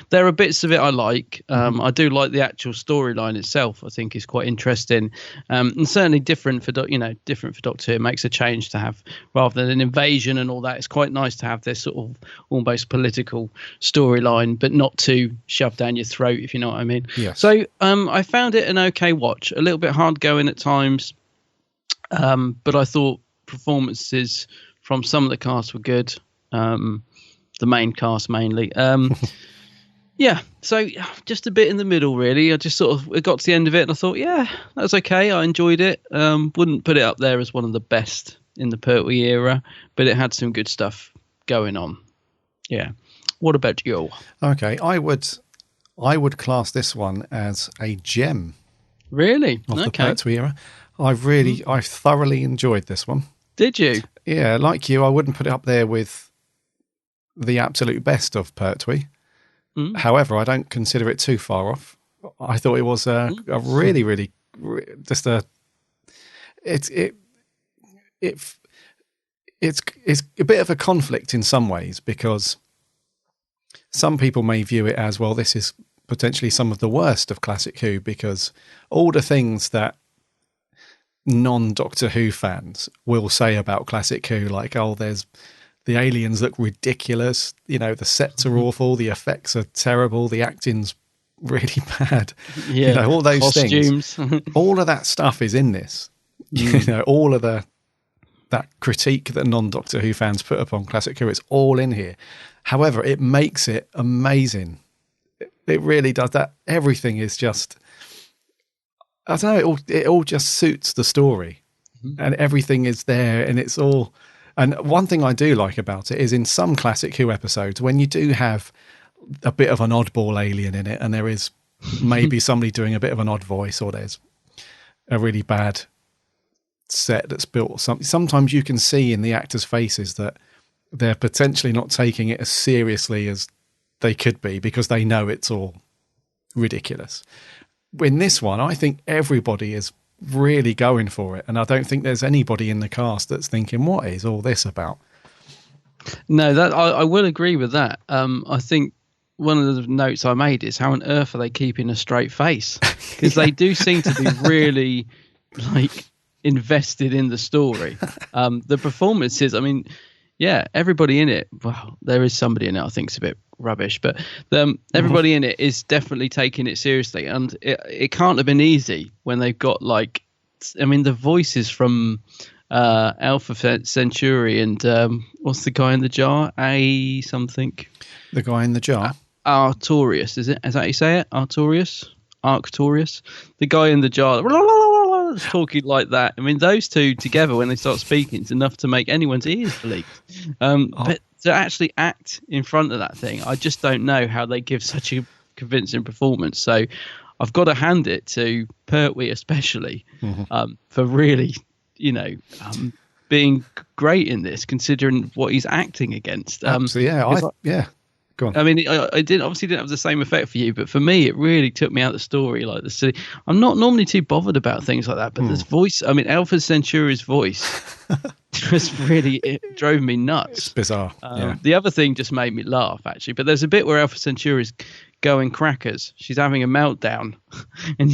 There are bits of it I like. I do like the actual storyline itself. I think is quite interesting, and certainly different for Doctor Who. It makes a change to have, rather than an invasion and all that. It's quite nice to have this sort of almost political storyline, but not too shoved down your throat, if you know what I mean. Yes. So I found it an okay watch. A little bit hard going at times, but I thought performances from some of the cast were good. The main cast mainly. Yeah, so just a bit in the middle, really. I just it got to the end of it and I thought, yeah, that's okay. I enjoyed it. Wouldn't put it up there as one of the best in the Pertwee era, but it had some good stuff going on. Yeah. What about you? Okay, I would class this one as a gem. Really? Of the Pertwee era. I thoroughly enjoyed this one. Did you? Yeah, like you, I wouldn't put it up there with the absolute best of Pertwee. However, I don't consider it too far off. I thought it was a really, really it it's a bit of a conflict in some ways, because some people may view it as, well, this is potentially some of the worst of Classic Who, because all the things that non-Doctor Who fans will say about Classic Who, like, oh, there's the aliens look ridiculous, the sets are awful, the effects are terrible, the acting's really bad, all those costumes. Things, all of that stuff is in this. All of that critique that non-Doctor Who fans put upon Classic Who, it's all in here. However, it makes it amazing. It really does that. Everything is just, I don't know, it all just suits the story, and everything is there, and it's all. And one thing I do like about it is, in some Classic Who episodes, when you do have a bit of an oddball alien in it, and there is maybe somebody doing a bit of an odd voice, or there's a really bad set that's built, sometimes you can see in the actors' faces that they're potentially not taking it as seriously as they could be, because they know it's all ridiculous. In this one, I think everybody is really going for it, and I don't think there's anybody in the cast that's thinking, what is all this about? No, that I will agree with that. I think one of the notes I made is, how on earth are they keeping a straight face? Because they do seem to be really invested in the story. The performances, I mean, yeah, everybody in it, well, there is somebody in it I think is a bit rubbish, but everybody in it is definitely taking it seriously, and it can't have been easy when they've got the voices from Alpha Centauri and what's the guy in the jar? The guy in the jar? Artorius, is that how you say it? Artorius? The guy in the jar talking like that. I mean, those two together, when they start speaking, it's enough to make anyone's ears bleed. But to actually act in front of that thing, I just don't know how they give such a convincing performance. So I've got to hand it to Pertwee especially for really, being great in this, considering what he's acting against. Yeah. Go on. I mean, I didn't have the same effect for you, but for me, it really took me out of the story. Like the city, I'm not normally too bothered about things like that, but this voice, I mean, Alpha Centauri's voice it drove me nuts. It's bizarre. The other thing just made me laugh, actually. But there's a bit where Alpha Centauri's going crackers. She's having a meltdown, and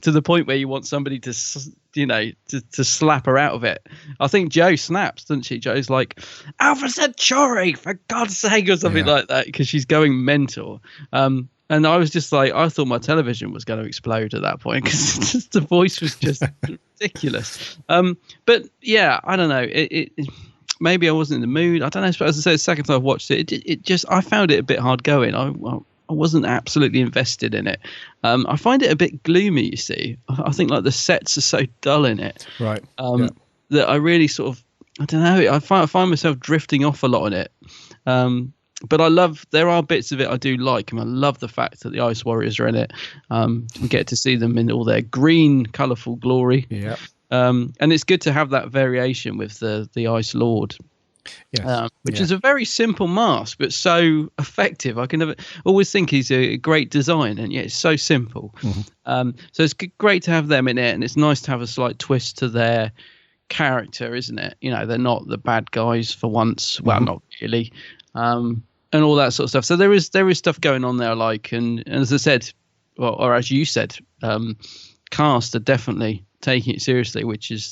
to the point where you want somebody to slap her out of it. I think Jo snaps, doesn't she? Jo's like, Alpha Centauri, for God's sake, or something like that, because she's going mental. And I was just like, I thought my television was going to explode at that point, because the voice was just ridiculous. But yeah, I don't know. It maybe I wasn't in the mood. I don't know. But as I said, the second time I watched it, I found it a bit hard going. I wasn't absolutely invested in it. I find it a bit gloomy, you see. I think the sets are so dull in it. Right. That I really sort of, I don't know, I find myself drifting off a lot on it. But there are bits of it I do like, and I love the fact that the Ice Warriors are in it. We get to see them in all their green, colourful glory. Yeah. And it's good to have that variation with the Ice Lord. Yes. Which is a very simple mask, but so effective. I can always think he's a great design, and yet it's so simple. So it's great to have them in it, and it's nice to have a slight twist to their character, isn't it? They're not the bad guys for once. Well, not really, and all that sort of stuff. So there is stuff going on there I like, and as I said, or as you said, cast are definitely taking it seriously, which is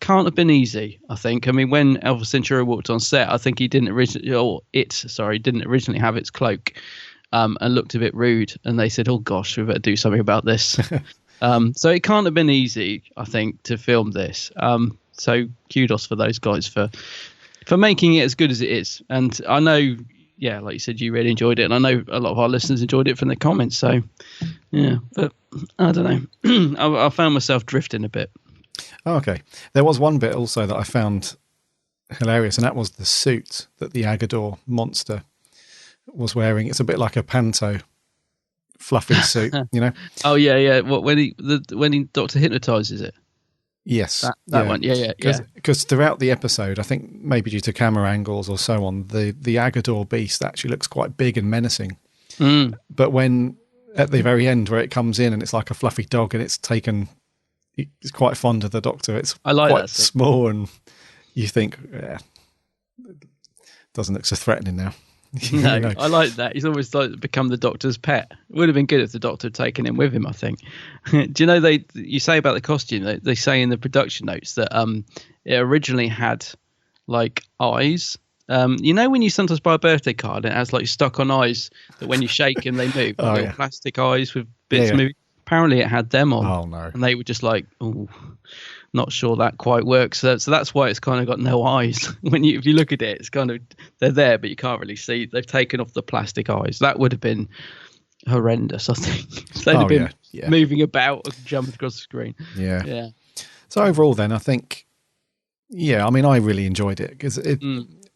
can't have been easy, I think. I mean, when Alpha Centauri walked on set, I think he didn't originally have its cloak, and looked a bit rude, and they said, oh gosh, we better do something about this. So it can't have been easy, I think, to film this. So kudos for those guys for making it as good as it is. And I know, yeah, like you said, you really enjoyed it, and I know a lot of our listeners enjoyed it from the comments. So yeah, but I don't know. I found myself drifting a bit. Oh, okay. There was one bit also that I found hilarious, and that was the suit that the Agador monster was wearing. It's a bit like a panto fluffy suit, Oh yeah. What when he Doctor hypnotizes it? Yes, that one. Yeah. Because throughout the episode, I think maybe due to camera angles or so on, the Agador beast actually looks quite big and menacing. But when at the very end, where it comes in and it's like a fluffy dog, and it's quite fond of the Doctor. It's I like quite that small, and you think, yeah, doesn't look so threatening now. No, You know? I like that. He's almost like become the Doctor's pet. It would have been good if the Doctor had taken him with him, I think. Do you know, you say about the costume, they say in the production notes that it originally had like eyes. You know when you sometimes buy a birthday card and it has like stuck on eyes that when you shake them they move, like little plastic eyes with bits moving. Apparently it had them on. Oh no. And they were just like, oh, not sure that quite works. So that's why it's kind of got no eyes. If you look at it, it's kind of, they're there, but you can't really see. They've taken off the plastic eyes. That would have been horrendous, I think. They'd have been moving about and jumping across the screen. Yeah. So overall then, I think, I mean, I really enjoyed it because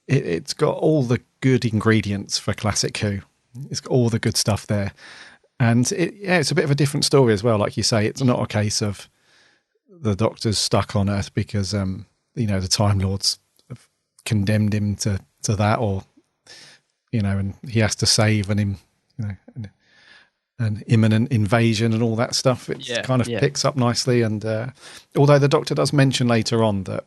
it's got all the good ingredients for classic Who. It's got all the good stuff there. And it's a bit of a different story as well. Like you say, it's not a case of the Doctor's stuck on Earth because, the Time Lords have condemned him to that, or, and he has to save an imminent invasion and all that stuff. It kind of picks up nicely. And although the Doctor does mention later on that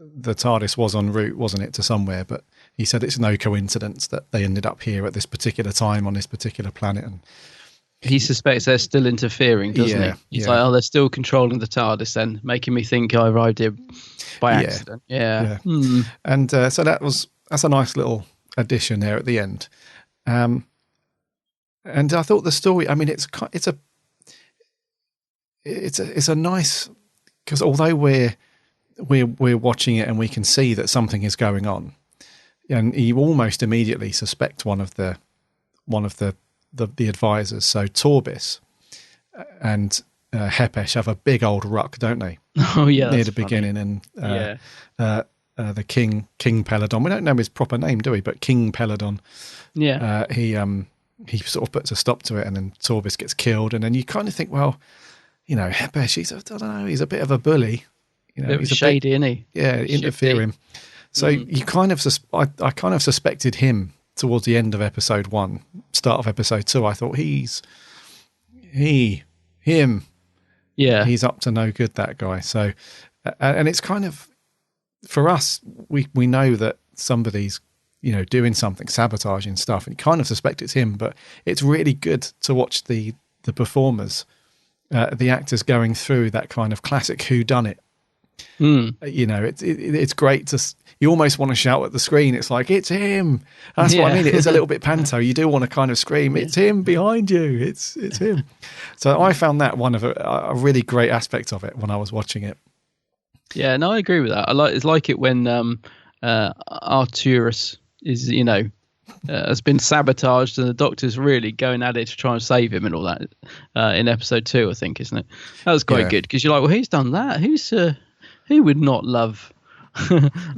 the TARDIS was en route, wasn't it, to somewhere, but he said it's no coincidence that they ended up here at this particular time on this particular planet. And he suspects they're still interfering, doesn't he? He's like, they're still controlling the TARDIS then, making me think I arrived here by accident. Yeah. And so that's a nice little addition there at the end. And I thought the story, I mean, it's a nice, because although we're watching it and we can see that something is going on, and you almost immediately suspect one of the advisors. So Torbis and Hepesh have a big old ruck, don't they? Oh yeah, near the beginning, and the King Peladon. We don't know his proper name, do we? But King Peladon. Yeah. He sort of puts a stop to it, and then Torbis gets killed, and then you kind of think, well, Hepesh, he's a bit of a bully. He's shady, isn't he? Yeah, interfering. So you kind of, I kind of suspected him towards the end of episode 1, start of episode 2. I thought him. Yeah, he's up to no good, that guy. So, and it's kind of, for us, we know that somebody's doing something, sabotaging stuff, and you kind of suspect it's him. But it's really good to watch the performers, the actors going through that kind of classic whodunit. It's great to. You almost want to shout at the screen. It's like, it's him. That's what I mean. It is a little bit panto. You do want to kind of scream, it's him behind you. It's him. So I found that one of a really great aspect of it when I was watching it. Yeah, no, I agree with that. It's like it when Arturus is, has been sabotaged and the Doctor's really going at it to try and save him and all that in episode 2, I think, isn't it? That was quite good because you're like, well, who's done that? Who would not love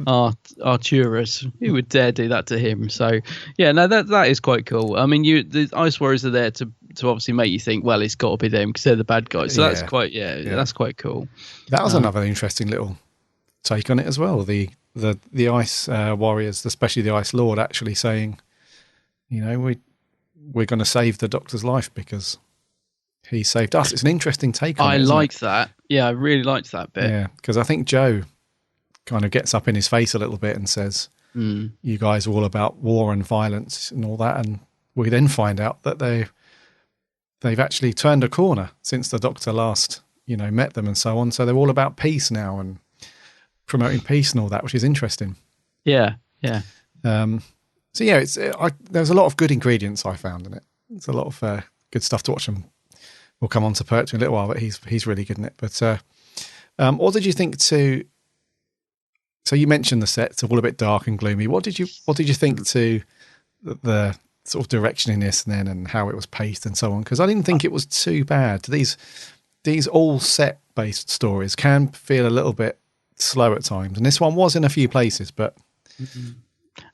Arturus? Who would dare do that to him? So yeah, no, that is quite cool. I mean, the Ice Warriors are there to obviously make you think, well, it's got to be them because they're the bad guys. So that's quite that's quite cool. That was another interesting little take on it as well. The Ice Warriors, especially the Ice Lord, actually saying, we're going to save the Doctor's life because he saved us. It's an interesting take on it. I like that. Yeah, I really liked that bit. Yeah, because I think Joe kind of gets up in his face a little bit and says, you guys are all about war and violence and all that. And we then find out that they've actually turned a corner since the Doctor last, met them and so on. So they're all about peace now and promoting peace and all that, which is interesting. Yeah. So yeah, there's a lot of good ingredients I found in it. It's a lot of good stuff to watch, and we'll come on to Pertwee in a little while, but he's really good in it. But what did you think to? So you mentioned the sets are all a bit dark and gloomy. What did you think to the sort of direction in this and how it was paced and so on? Because I didn't think it was too bad. These all set based stories can feel a little bit slow at times, and this one was in a few places, but.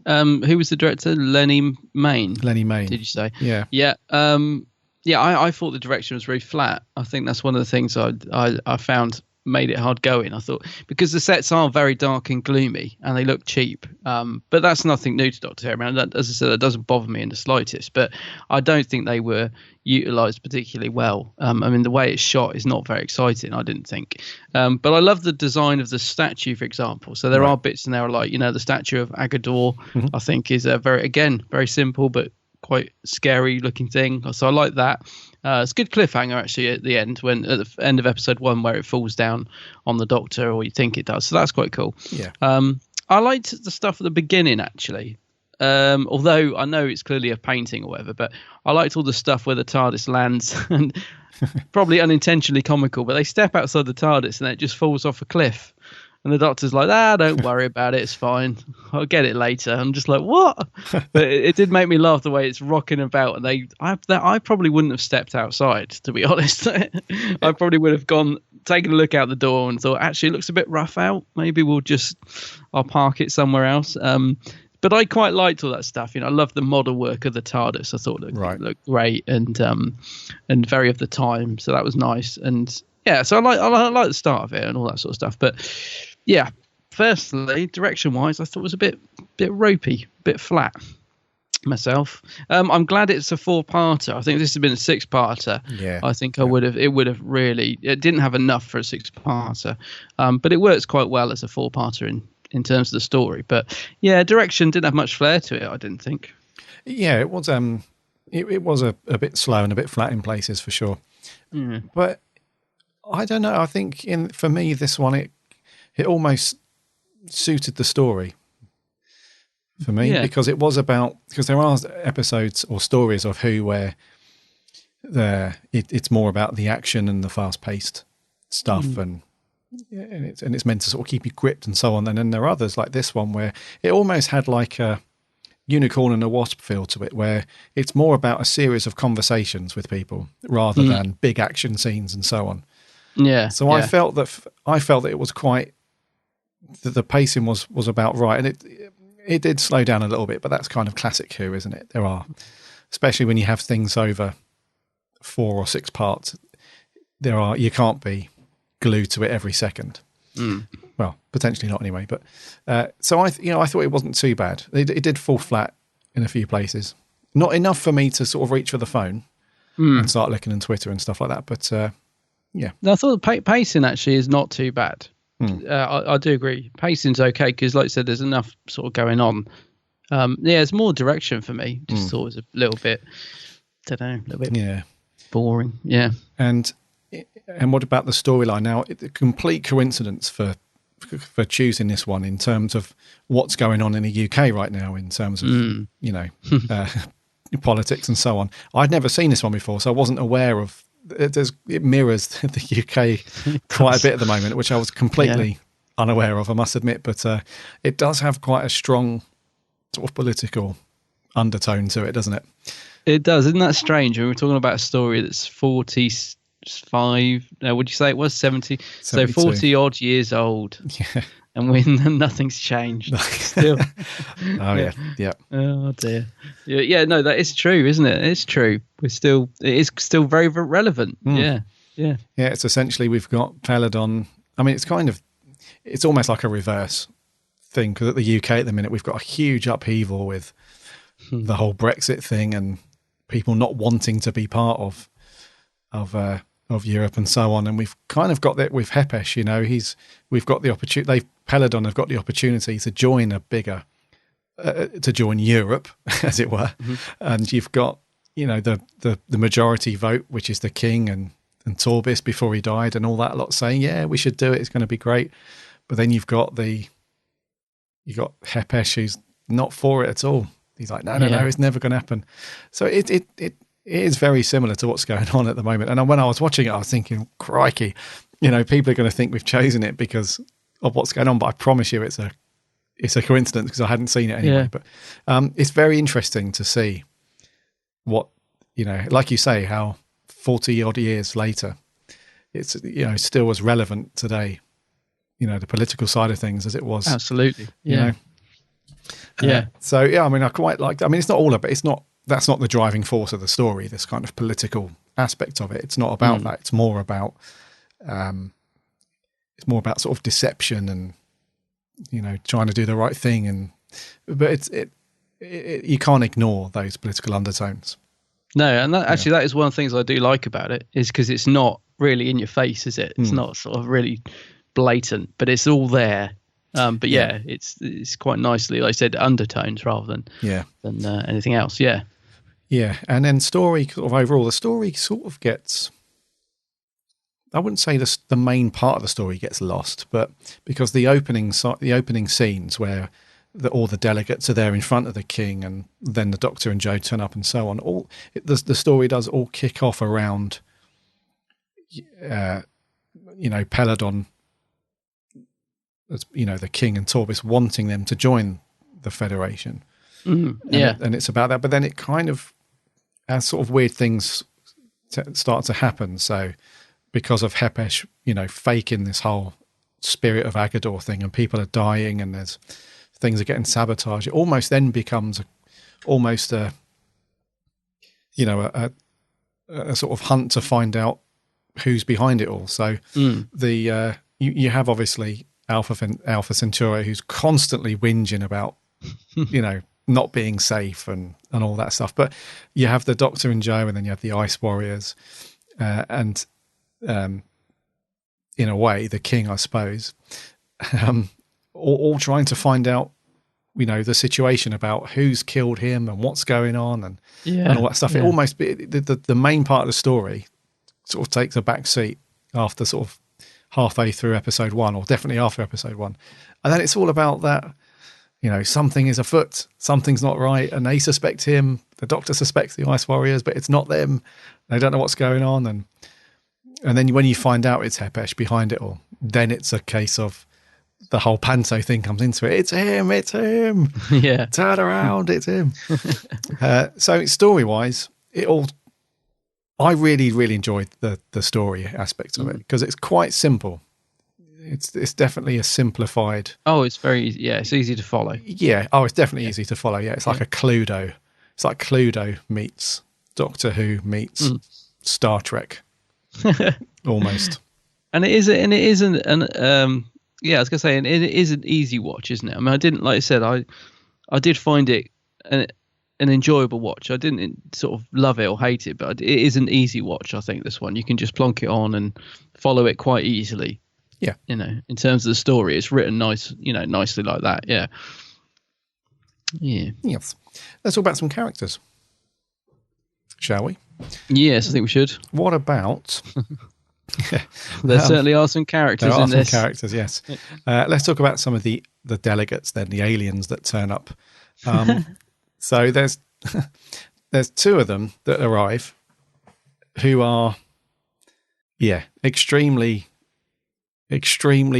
Who was the director? Lenny Mayne. Did you say? Yeah. Yeah. I thought the direction was very flat. I think that's one of the things I found made it hard going. I thought, because the sets are very dark and gloomy and they look cheap, but that's nothing new to Doctor Who. I mean, as I said, that doesn't bother me in the slightest, but I don't think they were utilized particularly well. I mean, the way it's shot is not very exciting, I didn't think, but I love the design of the statue, for example. So there are bits in there like, the statue of Agador, I think is a very simple but quite scary looking thing, so I like that. It's a good cliffhanger actually at the end, at the end of episode 1, where it falls down on the Doctor, or you think it does, so that's quite cool. I liked the stuff at the beginning actually, although I know it's clearly a painting or whatever, but I liked all the stuff where the TARDIS lands and probably unintentionally comical, but they step outside the TARDIS and it just falls off a cliff. And the Doctor's like, don't worry about it. It's fine. I'll get it later. I'm just like, what? But it did make me laugh the way it's rocking about. And I probably wouldn't have stepped outside, to be honest. I probably would have taken a look out the door and thought, actually, it looks a bit rough out. Maybe I'll park it somewhere else. But I quite liked all that stuff. I love the model work of the TARDIS. I thought it looked great and very of the time. So that was nice. And yeah, so I like the start of it and all that sort of stuff. But yeah, firstly, direction-wise, I thought it was a bit ropey, a bit flat myself. I'm glad it's a 4-parter. I think if this had been a 6-parter, I think it would have really, it didn't have enough for a 6-parter, but it works quite well as a 4-parter in terms of the story. But yeah, direction didn't have much flair to it, I didn't think. Yeah, it was it was a bit slow and a bit flat in places for sure. But I don't know, I think for me this one it almost suited the story for me, because it was because there are episodes or stories of Who where it's more about the action and the fast-paced stuff, and it's meant to sort of keep you gripped and so on. And then there are others like this one where it almost had like a unicorn and a wasp feel to it, where it's more about a series of conversations with people rather than big action scenes and so on. So I felt that it was quite, that the pacing was about right, and it did slow down a little bit, but that's kind of classic Who, isn't it? There are, especially when you have things over 4 or 6 parts, you can't be glued to it every second. Well, potentially not anyway. But so I thought it wasn't too bad. It did fall flat in a few places, not enough for me to sort of reach for the phone and start looking on Twitter and stuff like that. But yeah, no, I thought the pacing actually is not too bad. I do agree. Pacing's okay because, like I said, there's enough sort of going on. It's more direction for me. Just thought it was a little bit, boring. Yeah. And what about the storyline? Now, a complete coincidence for choosing this one in terms of what's going on in the UK right now in terms of politics and so on. I'd never seen this one before, so I wasn't aware of. It mirrors the UK quite a bit at the moment, which I was completely unaware of, I must admit. But it does have quite a strong sort of political undertone to it, doesn't it? It does. Isn't that strange? We're talking about a story that's 45. Would you say it was 70? 72. So 40 odd years old. Yeah. And nothing's changed still. Yeah. Oh dear. Yeah, no, that is true, isn't it? It's true. It is still very, very relevant. Yeah. It's essentially, we've got Peladon. I mean, it's almost like a reverse thing, because at the UK at the minute we've got a huge upheaval with the whole Brexit thing and people not wanting to be part of Europe and so on, and we've kind of got that with Hepesh. We've got the opportunity. Peladon have got the opportunity to join to join Europe, as it were, and you've got the majority vote, which is the king and Torbis before he died, and all that lot saying, we should do it. It's going to be great. But then you've got Hepesh, who's not for it at all. He's like, no, it's never going to happen. So it is very similar to what's going on at the moment. And when I was watching it, I was thinking, crikey, people are going to think we've chosen it because of what's going on. But I promise you, it's a coincidence, because I hadn't seen it anyway. But it's very interesting to see what, like you say, how 40 odd years later, it's, still as relevant today, the political side of things as it was. Absolutely. Yeah. So, I mean, I quite liked it. I mean, it's not all about, that's not the driving force of the story, this kind of political aspect of it. It's not about that. It's more about it's more about sort of deception and, trying to do the right thing. But you can't ignore those political undertones. No, and that is one of the things I do like about it, is because it's not really in your face, is it? It's not sort of really blatant, but it's all there. But it's quite nicely, like I said, undertones rather than anything else. Yeah. Yeah, and then story sort of overall, the story sort of gets, I wouldn't say the main part of the story gets lost, but because the opening scenes where all the delegates are there in front of the king, and then the Doctor and Joe turn up and so on, the story does all kick off around, Peladon, the king and Torbis wanting them to join the Federation. And it's about that, but then it kind of, as sort of weird things start to happen. So because of Hepesh, faking this whole spirit of Agador thing, and people are dying and there's things are getting sabotaged, it almost then becomes a sort of hunt to find out who's behind it all. So you have obviously Alpha Centauri, who's constantly whinging about, not being safe and all that stuff. But you have the Doctor and Joe, and then you have the Ice Warriors, and in a way, the King, I suppose, all trying to find out, the situation about who's killed him and what's going on and all that stuff. It almost, the main part of the story sort of takes a back seat after sort of halfway through episode 1, or definitely after episode 1. And then it's all about that, something is afoot, something's not right, and they suspect him. The Doctor suspects the Ice Warriors, but it's not them. They don't know what's going on. And then when you find out it's Hepesh behind it all, then it's a case of the whole Panto thing comes into it. It's him. Yeah. Turn around, it's him. So story-wise, I really, really enjoyed the story aspect of it, because it's quite simple. It's definitely a simplified. Oh, it's very easy. Yeah, it's easy to follow. Yeah. Oh, it's definitely easy to follow. Yeah, it's like a Cluedo. It's like Cluedo meets Doctor Who meets Star Trek, almost. And it isn't. Yeah, I was gonna say, and it is an easy watch, isn't it? I mean, I didn't, like I said, I did find it an enjoyable watch. I didn't sort of love it or hate it, but it is an easy watch. I think this one, you can just plonk it on and follow it quite easily. Yeah, in terms of the story, it's written nicely like that. Yeah. Yes. Let's talk about some characters, shall we? Yes, I think we should. What about? There certainly are some characters there are in some this. Characters, yes. Let's talk about some of the delegates, then, the aliens that turn up. So there's 2 of them that arrive, who are, extremely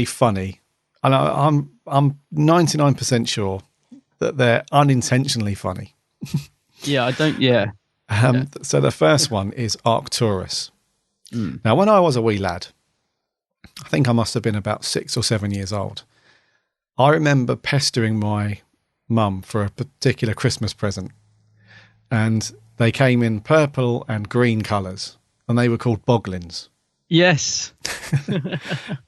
funny, and I'm 99% sure that they're unintentionally funny. I don't. Yeah. So the first one is Arcturus. Now, when I was a wee lad, I think I must have been about 6 or 7 years old, I remember pestering my mum for a particular Christmas present, and they came in purple and green colours, and they were called boglins. Yes.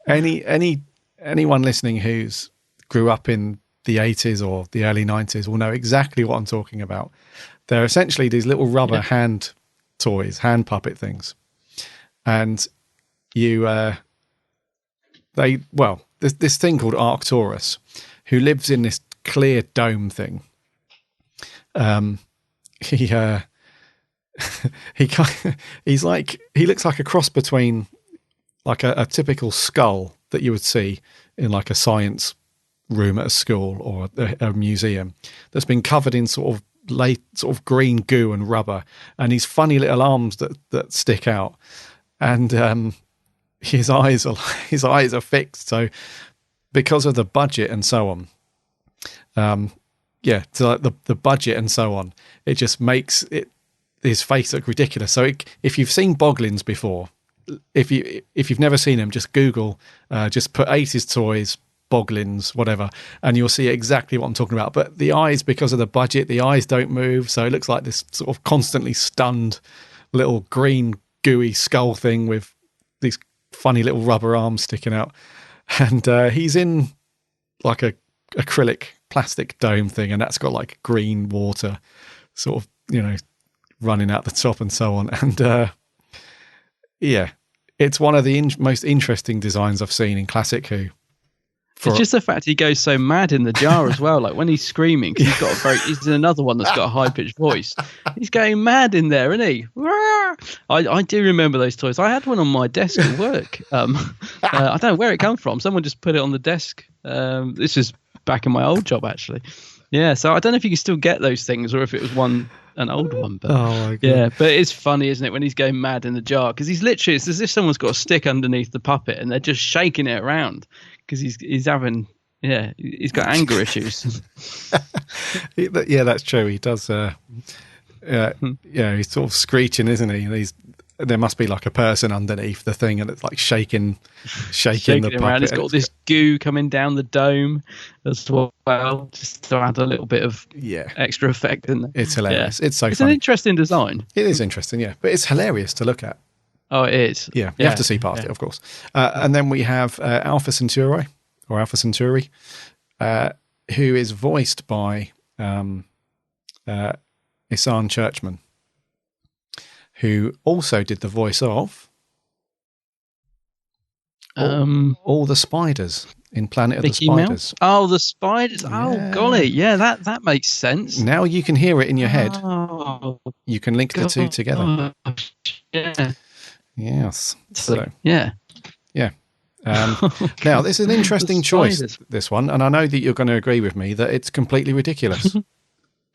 Anyone listening who's grew up in the 80s or the early 90s will know exactly what I'm talking about. They're essentially these little rubber hand toys, hand puppet things. And this thing called Arcturus, who lives in this clear dome thing. He looks like a cross between like a typical skull that you would see in like a science room at a school or a museum, that's been covered in sort of green goo and rubber, and these funny little arms that stick out, and his eyes are fixed. So because of the budget and so on, the budget and so on, it just makes his face look ridiculous. So if you've seen boglins before, if you've never seen them, just Google, just put 80s toys, boglins, whatever, and you'll see exactly what I'm talking about. But the eyes, because of the budget, the eyes don't move, so it looks like this sort of constantly stunned little green gooey skull thing with these funny little rubber arms sticking out. And he's in like a acrylic plastic dome thing, and that's got like green water sort of, running out the top and so on. And it's one of the most interesting designs I've seen in Classic Who. It's just the fact he goes so mad in the jar as well. Like when he's screaming, because he's in another one that's got a high pitched voice. He's going mad in there, isn't he? I do remember those toys. I had one on my desk at work. I don't know where it came from. Someone just put it on the desk. This is back in my old job, actually. Yeah, so I don't know if you can still get those things or if it was an old one. But my God. Yeah, but it's funny, isn't it, when he's going mad in the jar? Because it's as if someone's got a stick underneath the puppet and they're just shaking it around because he's having, he's got anger issues. Yeah, that's true. He does. He's sort of screeching, isn't he? There must be like a person underneath the thing, and it's like shaking the puppet. Around. It's got all this goo coming down the dome as well, just to add a little bit of extra effect in there. It's hilarious. Yeah. It's so It's funny. an interesting design. It is interesting, yeah, but it's hilarious to look at. Oh, it is. Yeah, you have to see past it, of course. And then we have Alpha Centauri, who is voiced by Isan Churchman, who also did the voice of all the spiders in Planet of the Spiders. Mouse? Oh, the spiders. Yeah. Oh, golly. Yeah, that makes sense. Now you can hear it in your head. Oh, you can link the two together. Yeah. Yes. So, yeah. Now, this is an interesting choice, this one, and I know that you're going to agree with me that it's completely ridiculous.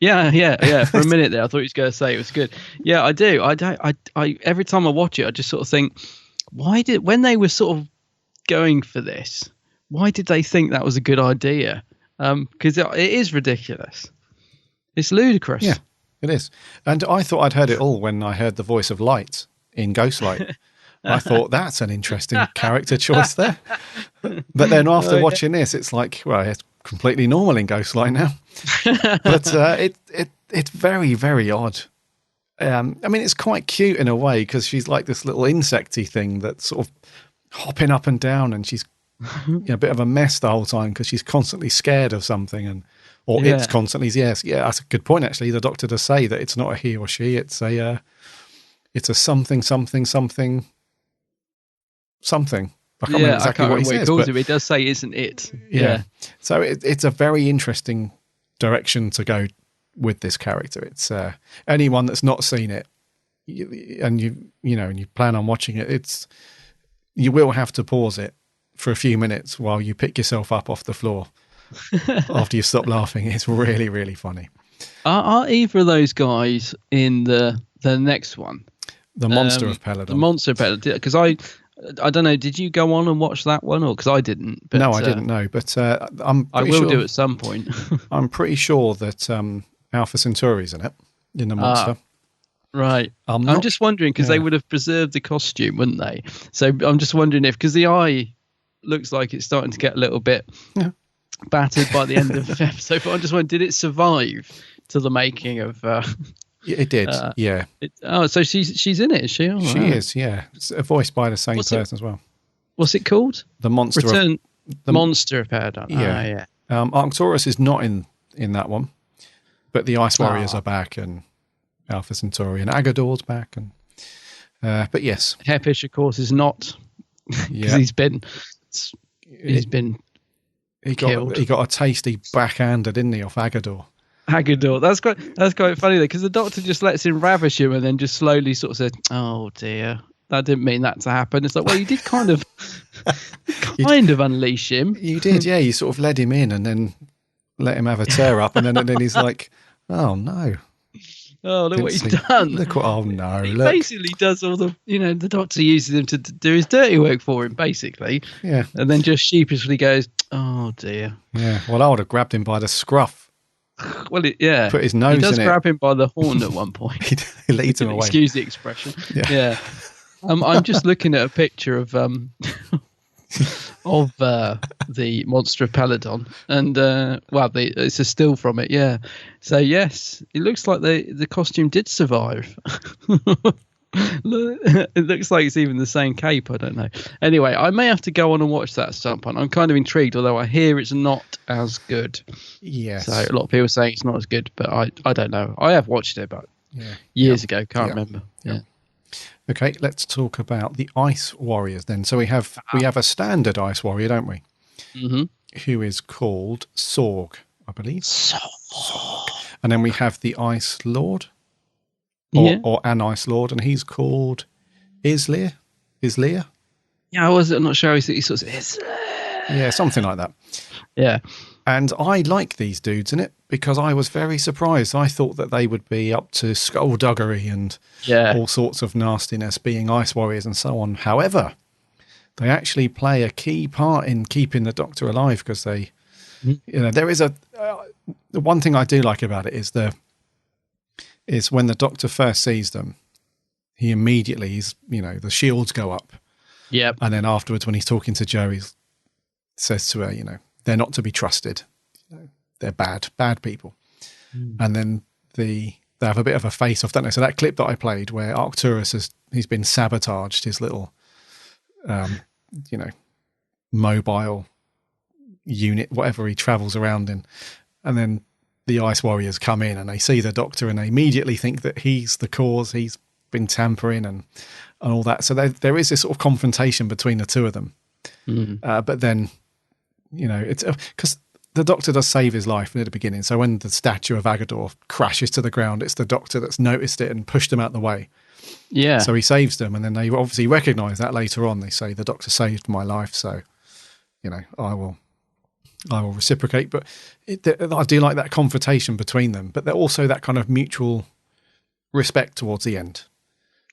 Yeah. For a minute there, I thought you was going to say it was good. Yeah, I do. I every time I watch it, I just sort of think, when they were sort of going for this, why did they think that was a good idea? Because it is ridiculous. It's ludicrous. Yeah, it is. And I thought I'd heard it all when I heard the voice of Light in Ghostlight. I thought that's an interesting character choice there. But then after watching this, it's like, well, it's completely normal in Ghostlight now. But it's very, very odd. I mean, it's quite cute in a way because she's like this little insecty thing that's sort of hopping up and down, and she's a bit of a mess the whole time because she's constantly scared of something, it's constantly that's a good point actually. The Doctor does say that it's not a he or she, it's a something. I can't remember exactly what he says, calls it. It does say, "Isn't it?" Yeah. So it's a very interesting direction to go with this character. It's anyone that's not seen it, and you plan on watching it, you will have to pause it for a few minutes while you pick yourself up off the floor after you stop laughing. It's really, really funny. Are either of those guys in the next one? The Monster of Peladon. The Monster of Peladon. Because I don't know. Did you go on and watch that one, or because I didn't? But, no, I didn't know. But I will do at some point. I'm pretty sure that Alpha Centauri's in it, in the Monster. Right. I'm just wondering because they would have preserved the costume, wouldn't they? So I'm just wondering because the eye looks like it's starting to get a little bit battered by the end of the episode. But I'm just wondering, did it survive to the making of? It did, yeah. So she's in it, is she? Oh, she is, yeah. It's voiced by the same person as well. What's it called? The Monster. The Monster of Peladon. Yeah. Arcturus is not in that one, but the Ice Warriors are back, and Alpha Centauri and Agador's back, and but yes, Hairpish, of course, is not because he's been killed. He got a tasty backhander, didn't he, off Agador? That's quite funny though, because the Doctor just lets him ravish him and then just slowly sort of says, "Oh dear, that didn't mean that to happen." It's like, well, you did kind of unleash him. You did, yeah. You sort of led him in and then let him have a tear up, and then he's like, "Oh no." Oh, look what he's done. He basically does all the, the Doctor uses him to do his dirty work for him, basically. Yeah. And then just sheepishly goes, "Oh dear." Yeah. Well, I would have grabbed him by the scruff. Well, put his nose in it. He does grab him by the horn at one point. He leads him away. Excuse the expression. Yeah. I'm just looking at a picture of the Monster of Peladon, and it's a still from it. Yeah. So yes, it looks like the costume did survive. It looks like it's even the same cape. I don't know. Anyway, I may have to go on and watch that at some point. I'm kind of intrigued, although I hear it's not as good. Yes. So a lot of people are saying it's not as good, but I don't know. I have watched it, but years ago. Can't remember. Yeah. Okay, let's talk about the Ice Warriors then. So we have a standard Ice Warrior, don't we? Mm-hmm. Who is called Sorg, I believe. Sorg. And then we have the Ice Lord. Or an Ice Lord, and he's called Islir. Yeah, I was not sure. He sort of Islir. Yeah, something like that. Yeah. And I like these dudes in it because I was very surprised. I thought that they would be up to skullduggery and all sorts of nastiness, being Ice Warriors and so on. However, they actually play a key part in keeping the Doctor alive because they, there is the one thing I do like about it is when the Doctor first sees them, he immediately the shields go up. Yep. And then afterwards, when he's talking to Jo, he says to her, they're not to be trusted. They're bad people. And then they have a bit of a face-off, don't they? So that clip that I played where Arcturus he's been sabotaged, his little, mobile unit, whatever he travels around in. And then the Ice Warriors come in and they see the Doctor and they immediately think that he's the cause, he's been tampering and all that. So there is this sort of confrontation between the two of them. But then, it's because the Doctor does save his life near the beginning. So when the statue of Agador crashes to the ground, it's the Doctor that's noticed it and pushed him out the way. Yeah. So he saves them, and then they obviously recognise that later on. They say, the Doctor saved my life, so, I will reciprocate. But I do like that confrontation between them, but they're also that kind of mutual respect towards the end.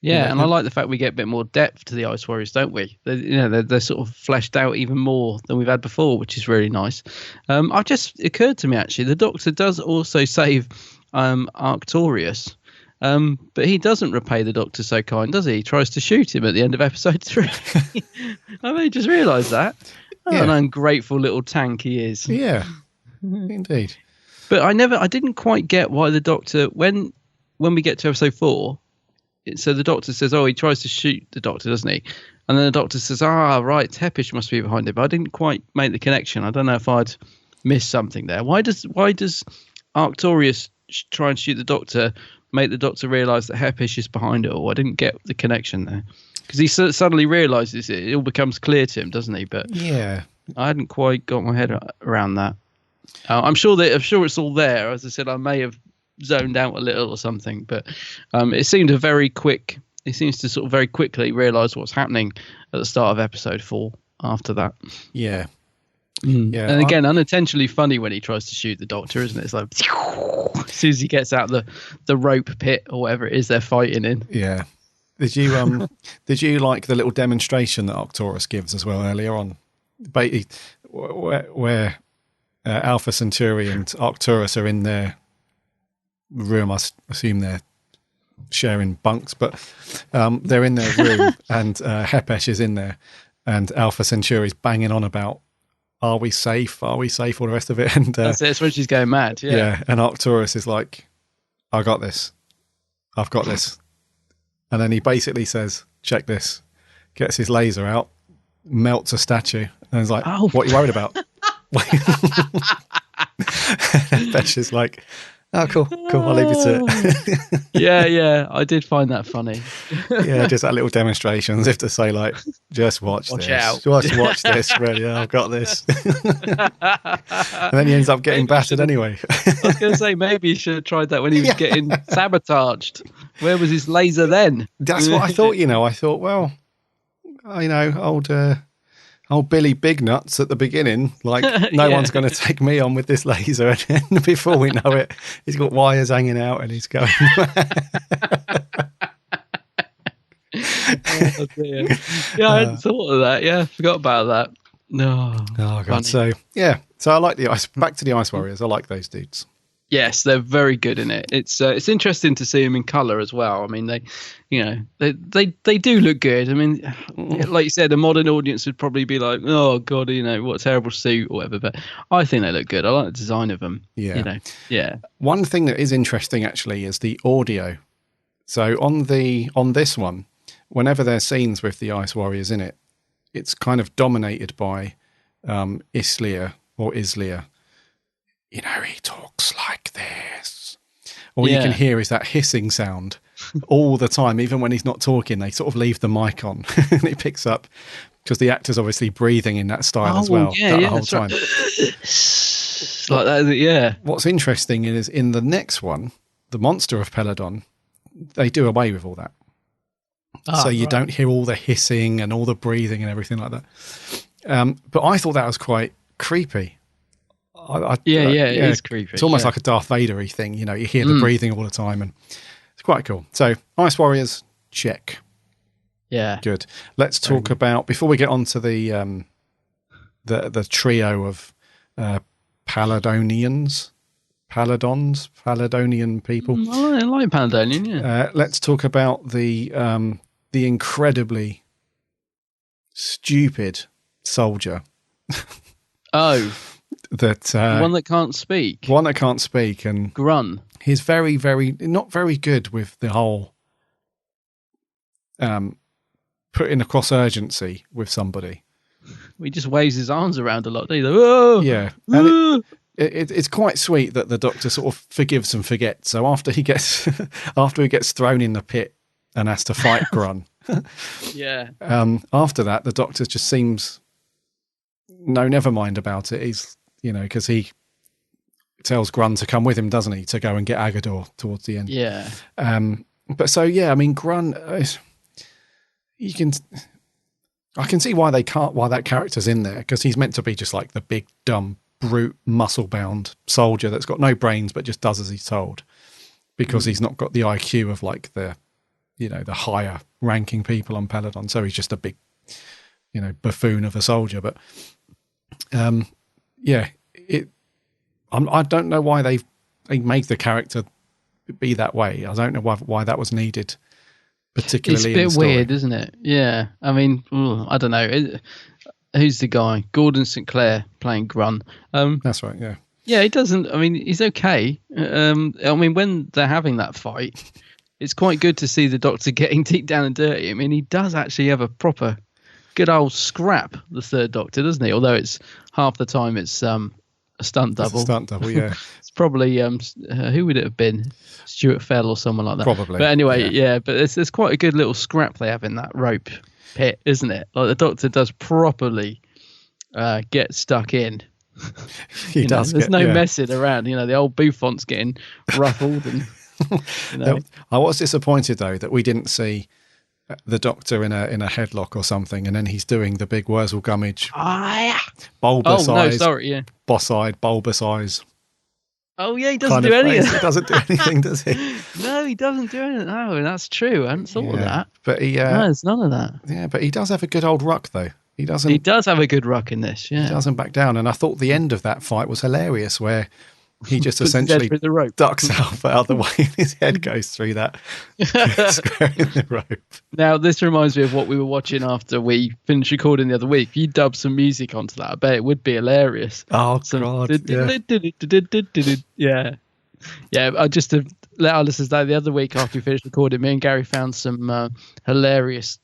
Yeah, and I like the fact we get a bit more depth to the Ice Warriors, don't we? They're sort of fleshed out even more than we've had before, which is really nice. It just occurred to me, actually, the Doctor does also save Arcturus, but he doesn't repay the Doctor so kind, does he? He tries to shoot him at the end of episode 3. I just realised that. Yeah. An ungrateful little tank he is. Yeah, indeed. But I didn't quite get why the Doctor, when we get to episode 4, so the Doctor says, he tries to shoot the Doctor, doesn't he? And then the Doctor says, right, Tepish must be behind it. But I didn't quite make the connection. I don't know if I'd missed something there. Why does Arcturus try and shoot the Doctor, make the Doctor realise that Hepish is behind it all? I didn't get the connection there. Because he suddenly realises it all becomes clear to him, doesn't he? But yeah, I hadn't quite got my head around that. I'm sure it's all there. As I said, I may have zoned out a little or something, but it seemed he seems to sort of very quickly realise what's happening at the start of episode 4 after that. Yeah. Yeah. And again, unintentionally funny when he tries to shoot the Doctor, isn't it? It's like as soon as he gets out the rope pit or whatever it is they're fighting in. Yeah. Did you like the little demonstration that Arcturus gives as well earlier on? Where Alpha Centauri and Arcturus are in their room. I assume they're sharing bunks, but they're in their room and Hepesh is in there and Alpha Centauri's banging on about, are we safe, all the rest of it. And that's when she's going mad. Yeah, and Arcturus is like, I've got this. And then he basically says, check this, gets his laser out, melts a statue, and is like, what are you worried about? Hepesh is like, oh, cool, I'll leave you to it. yeah, I did find that funny. Yeah, just that little demonstration, as if to say, like, just watch this. Out. Just watch this, really, I've got this. And then he ends up getting battered anyway. I was going to say, maybe he should have tried that when he was getting sabotaged. Where was his laser then? That's what I thought, I thought, well, old Billy Big Nuts at the beginning, like no one's going to take me on with this laser. And then before we know it, he's got wires hanging out and he's going. Oh, dear. Yeah, I hadn't thought of that. Yeah, forgot about that. No. Oh, God. So, yeah. So I like back to the Ice Warriors. I like those dudes. Yes, they're very good in it. It's interesting to see them in colour as well. I mean, they do look good. I mean, like you said, a modern audience would probably be like, "Oh God, what a terrible suit" or whatever. But I think they look good. I like the design of them. Yeah, Yeah. One thing that is interesting actually is the audio So on this one, whenever there's scenes with the Ice Warriors in it, it's kind of dominated by Islia. You know, he talks like this. All you can hear is that hissing sound all the time. Even when he's not talking, they sort of leave the mic on and it picks up because the actor's obviously breathing in that style as well the whole time. Like that, yeah. What's interesting is in the next one, The Monster of Peladon, they do away with all that. So you don't hear all the hissing and all the breathing and everything like that. But I thought that was quite creepy. It is creepy. It's almost like a Darth Vader-y thing. You know, you hear the breathing all the time, and it's quite cool. So, Ice Warriors, check. Yeah. Good. Let's talk about, before we get on to the trio of Paladonian people. I like Paladonian, yeah. Let's talk about the incredibly stupid soldier. The one that can't speak. One that can't speak. And Grun. He's very, very, not very good with the whole putting across urgency with somebody. He just waves his arms around a lot. He's like, oh! Yeah. And it's quite sweet that the Doctor sort of forgives and forgets. So after he gets thrown in the pit and has to fight Grun, after that, the Doctor just seems never mind about it. He's, because he tells Grun to come with him, doesn't he, to go and get Agador towards the end. Yeah. But so yeah, I mean, Grun, I can see why that character's in there, because he's meant to be just like the big dumb brute muscle-bound soldier that's got no brains but just does as he's told, because he's not got the IQ of like the higher ranking people on Peladon. So he's just a big buffoon of a soldier. But I don't know why they make the character be that way. I don't know why that was needed particularly. It's a bit weird, isn't it? Yeah, I mean, I don't know. Who's the guy? Gordon St. Clair playing Grun. That's right, yeah. Yeah, he doesn't, I mean, he's okay. I mean, when they're having that fight, it's quite good to see the Doctor getting deep down and dirty. I mean, he does actually have a proper good old scrap, the third Doctor, doesn't he? Although it's half the time it's a stunt double. It's a stunt double, yeah. It's probably, who would it have been? Stuart Fell or someone like that. Probably. But anyway, yeah, but it's quite a good little scrap they have in that rope pit, isn't it? Like the Doctor does properly get stuck in. He does. There's no messing around. The old Buffont's getting ruffled, and I was disappointed though that we didn't see the Doctor in a headlock or something, and then he's doing the big Wurzel Gummidge. Bulbous eyes. Boss-eyed, bulbous eyes. Oh yeah, he doesn't do anything. He doesn't do anything, does he? No, he doesn't do anything. No, that's true. I hadn't thought of that. But no, there's none of that. Yeah, but he does have a good old ruck though. He does have a good ruck in this. Yeah, he doesn't back down. And I thought the end of that fight was hilarious, where he just essentially ducks out the other way, and his head goes through that square in the rope. Now, this reminds me of what we were watching after we finished recording the other week. If you dub some music onto that, I bet it would be hilarious. Oh, God. Yeah. Yeah, just to let our listeners know, the other week after we finished recording, me and Gary found some hilarious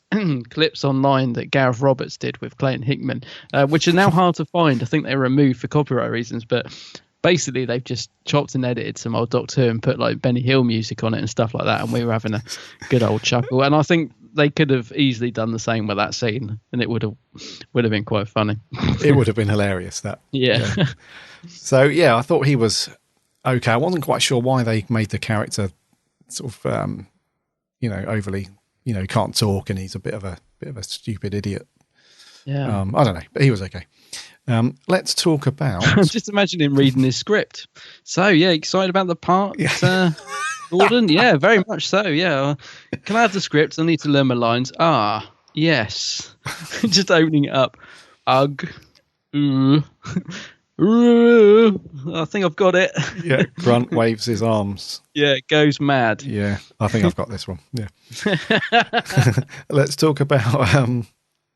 clips online that Gareth Roberts did with Clayton Hickman, which are now hard to find. I think they were removed for copyright reasons, but basically they've just chopped and edited some old Doctor Who and put like Benny Hill music on it and stuff like that, and we were having a good old chuckle. And I think they could have easily done the same with that scene, and it would have been quite funny. It would have been hilarious, that. Yeah. So yeah, I thought he was okay. I wasn't quite sure why they made the character sort of overly, can't talk, and he's a bit of a stupid idiot. Yeah. I don't know, but he was okay. Let's talk about. Just imagine him reading his script. So yeah, excited about the part, Gordon? Yeah, very much so. Yeah. Can I have the script? I need to learn my lines. Yes. Just opening it up. Ugh. I think I've got it. Yeah, Grunt waves his arms. Yeah, goes mad. Yeah, I think I've got this one. Yeah. Let's talk about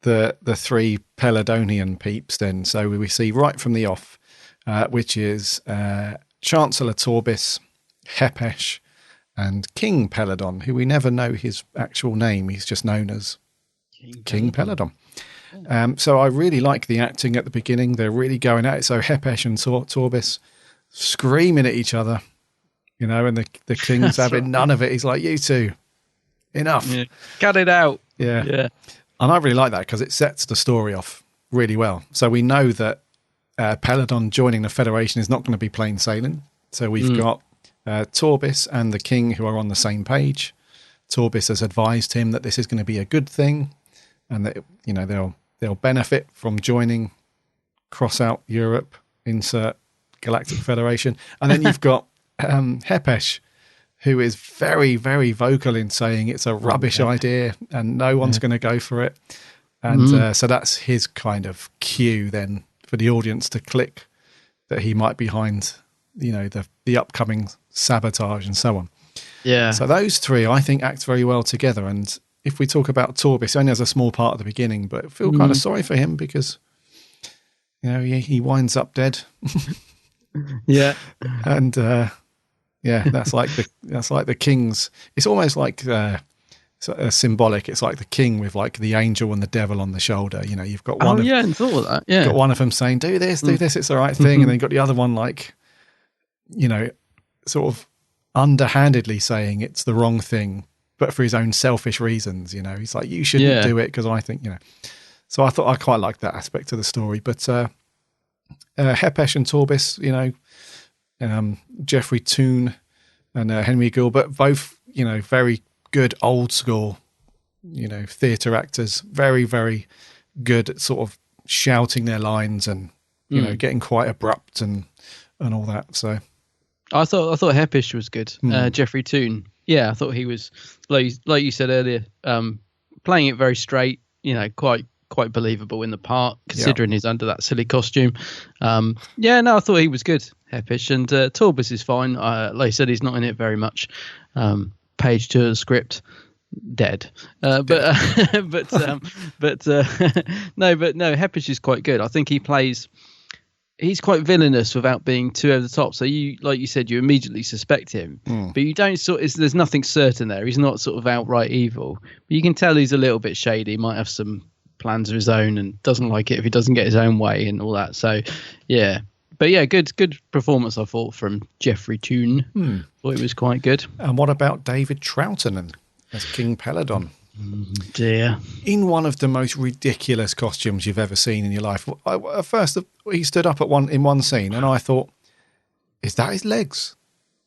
the three Peladonian peeps then. So we see right from the off, which is Chancellor Torbis, Hepesh, and King Peladon, who we never know his actual name. He's just known as King Peladon. So I really like the acting at the beginning. They're really going at it. So Hepesh and Torbis screaming at each other, and the King's having none of it. He's like, you two, enough. Yeah. Cut it out. Yeah. And I really like that because it sets the story off really well. So we know that Peladon joining the Federation is not going to be plain sailing. So we've got Torbis and the King who are on the same page. Torbis has advised him that this is going to be a good thing and that, they'll benefit from joining, cross out Europe, insert Galactic Federation. And then you've got Hepesh, who is very, very vocal in saying it's a rubbish idea and no one's going to go for it. And so that's his kind of cue then for the audience to click that he might be behind, the upcoming sabotage and so on. Yeah. So those three, I think, act very well together. And if we talk about Torbis, he only has a small part at the beginning, but I feel kind of sorry for him because, he winds up dead. Yeah. And, that's like the King's. It's almost like symbolic. It's like the King with like the angel and the devil on the shoulder. You've got one. I hadn't thought of that. Yeah. Got one of them saying, "Do this, it's the right thing," and then you've got the other one like, sort of underhandedly saying it's the wrong thing, but for his own selfish reasons. He's like, "You shouldn't do it because I think." So I thought I quite liked that aspect of the story, but Hepesh and Torbis, Jeffrey Toone and Henry Gilbert, both, very good old school, theatre actors, very, very good at sort of shouting their lines and, getting quite abrupt and all that. So I thought Hepesh was good. Jeffrey Toone. Yeah, I thought he was, like you said earlier, playing it very straight, quite believable in the part, considering he's under that silly costume. I thought he was good, Hepesh, and Torbis is fine. Like I said, he's not in it very much. Page 2 of the script, dead. But Hepesh is quite good. I think he's quite villainous without being too over the top. So like you said, you immediately suspect him, but you don't there's nothing certain there. He's not sort of outright evil, but you can tell he's a little bit shady. He might have some plans of his own and doesn't like it if he doesn't get his own way and all that. So good performance I thought from Jeffrey Toone. Thought it was quite good. And what about David Troughton as King Peladon? Dear. In one of the most ridiculous costumes you've ever seen in your life. At first, he stood up in one scene and I thought, is that his legs?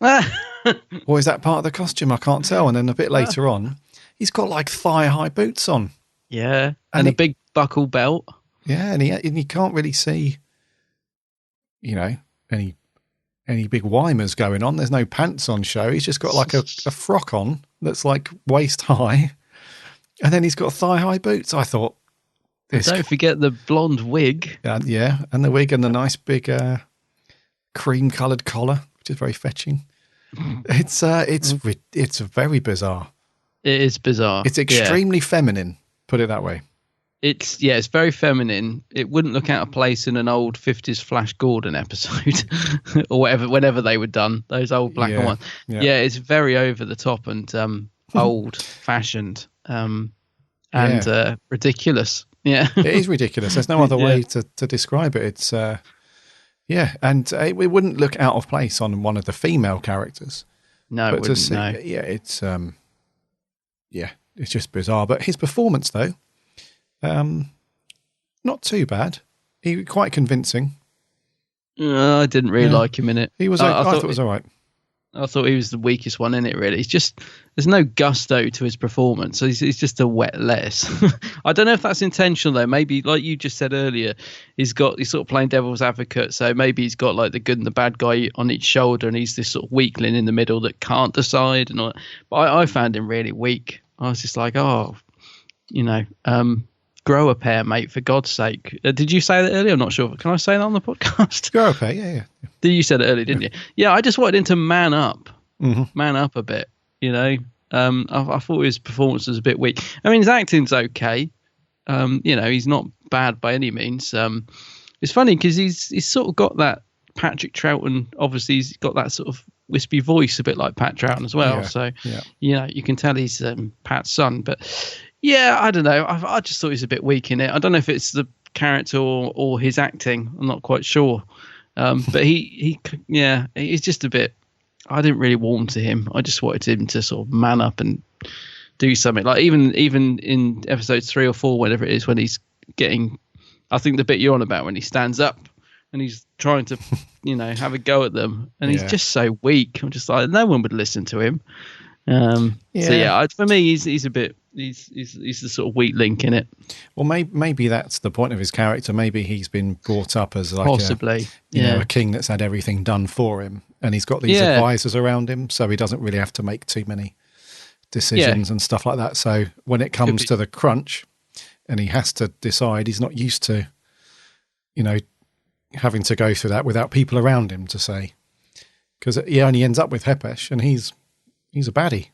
Or is that part of the costume? I can't tell. And then a bit later on, he's got like thigh-high boots on. Yeah, and a big buckle belt. Yeah, and you can't really see, any big wimers going on. There's no pants on show. He's just got like a frock on that's like waist high. And then he's got thigh-high boots. I thought, don't forget the blonde wig. And the wig and the nice big cream-coloured collar, which is very fetching. It's very bizarre. It is bizarre. It's extremely feminine. Put it that way. It's very feminine. It wouldn't look out of place in an old 50s Flash Gordon episode or whenever they were done. Those old black and white. Yeah, it's very over the top and old fashioned and ridiculous. Yeah, it is ridiculous. There's no other way to describe it. It's and it wouldn't look out of place on one of the female characters. No, it wouldn't. No. It's just bizarre. But his performance, though, not too bad. He was quite convincing. I didn't really like him in it. He was. I thought it was all right. I thought he was the weakest one in it, really. It's just, there's no gusto to his performance. So he's just a wet lettuce. I don't know if that's intentional, though. Maybe, like you just said earlier, he's sort of playing devil's advocate. So maybe he's got like the good and the bad guy on each shoulder, and he's this sort of weakling in the middle that can't decide. And all. But I found him really weak. I was just like, grow a pair, mate, for God's sake. Did you say that earlier? I'm not sure. Can I say that on the podcast? Grow a pair, yeah. You said it earlier, didn't you? Yeah, I just wanted him to man up. Man up a bit, I thought his performance was a bit weak. I mean, his acting's okay. He's not bad by any means. It's funny because he's sort of got that Patrick Troughton, obviously he's got that sort of wispy voice, a bit like Pat Troughton as well. Yeah, So, yeah. You can tell he's Pat's son. But yeah, I don't know. I just thought he's a bit weak in it. I don't know if it's the character or his acting. I'm not quite sure. But he's just a bit. I didn't really warm to him. I just wanted him to sort of man up and do something. Like even in episodes 3 or 4, whatever it is, when he's getting, I think the bit you're on about when he stands up and he's trying to, have a go at them, and he's just so weak. I'm just like, no one would listen to him. So for me, he's a bit. He's the sort of weak link in it. Well, maybe that's the point of his character. Maybe he's been brought up as like possibly a king that's had everything done for him, and he's got these advisors around him, so he doesn't really have to make too many decisions and stuff like that. So when it comes to the crunch, and he has to decide, he's not used to, having to go through that without people around him to say, because he only ends up with Hepesh, and he's a baddie.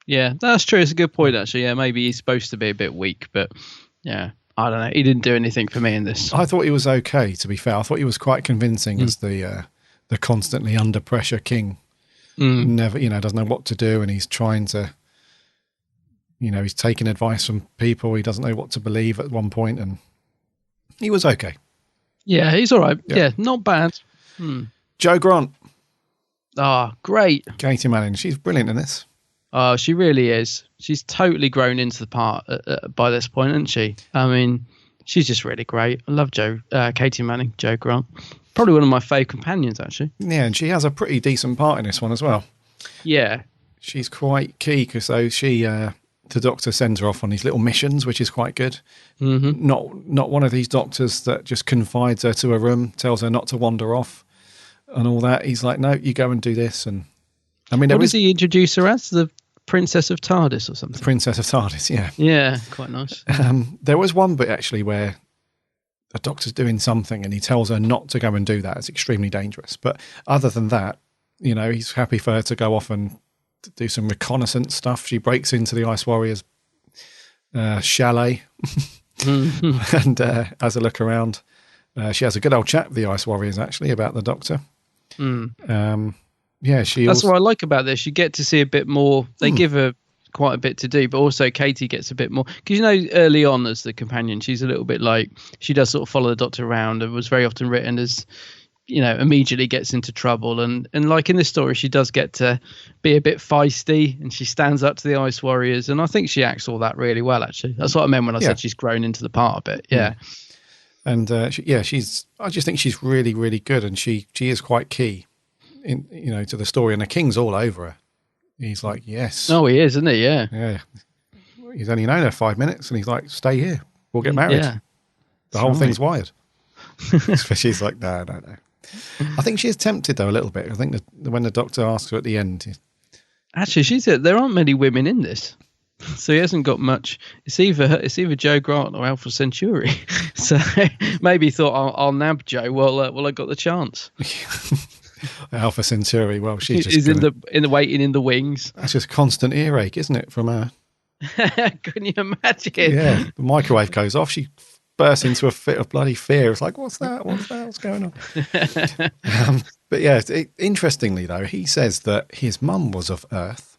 Yeah, that's true. It's a good point, actually. Yeah, maybe he's supposed to be a bit weak, but yeah, I don't know. He didn't do anything for me in this. I thought he was okay, to be fair. I thought he was quite convincing as the constantly under pressure king. Never, doesn't know what to do, and he's trying to, he's taking advice from people. He doesn't know what to believe at one point, and he was okay. Yeah, he's all right. Yeah, not bad. Jo Grant. Great. Katie Manning. She's brilliant in this. Oh, she really is. She's totally grown into the part by this point, isn't she? I mean, she's just really great. I love Katie Manning, Jo Grant. Probably one of my favourite companions, actually. Yeah, and she has a pretty decent part in this one as well. Yeah. She's quite key because the doctor sends her off on these little missions, which is quite good. Mm-hmm. Not one of these doctors that just confides her to a room, tells her not to wander off and all that. He's like, no, you go and do this. And I mean, what does he introduce her as? The Princess of TARDIS or something? The Princess of TARDIS, yeah. Yeah, quite nice. There was one bit actually where the doctor's doing something and he tells her not to go and do that. It's extremely dangerous. But other than that, he's happy for her to go off and do some reconnaissance stuff. She breaks into the Ice Warriors' chalet and has a look around. She has a good old chat with the Ice Warriors, actually, about the doctor. That's what I like about this. You get to see a bit more. They give her quite a bit to do, but also Katie gets a bit more. Because, early on as the companion, she's a little bit like, she does sort of follow the doctor around and was very often written as, immediately gets into trouble. And like in this story, she does get to be a bit feisty and she stands up to the Ice Warriors. And I think she acts all that really well, actually. That's what I meant when I said she's grown into the part a bit. Yeah. And I just think she's really, really good. And she is quite key to the story, and the king's all over her. He's like, yes. Oh, he is, isn't he? Yeah. Yeah. He's only known her 5 minutes, and he's like, stay here. We'll get married. Yeah. The whole thing's wired. She's like, no. I think she is tempted, though, a little bit. I think that when the doctor asks her at the end. Actually, there aren't many women in this. So he hasn't got much. It's either Jo Grant or Alpha Centauri. So maybe he thought, I'll nab Jo while I got the chance. Alpha Centauri. Well, she's in the waiting in the wings. That's just constant earache, isn't it, from her? Can you imagine? Yeah, the microwave goes off. She bursts into a fit of bloody fear. It's like, what's that? What's going on? But yeah, interestingly though, he says that his mum was of Earth.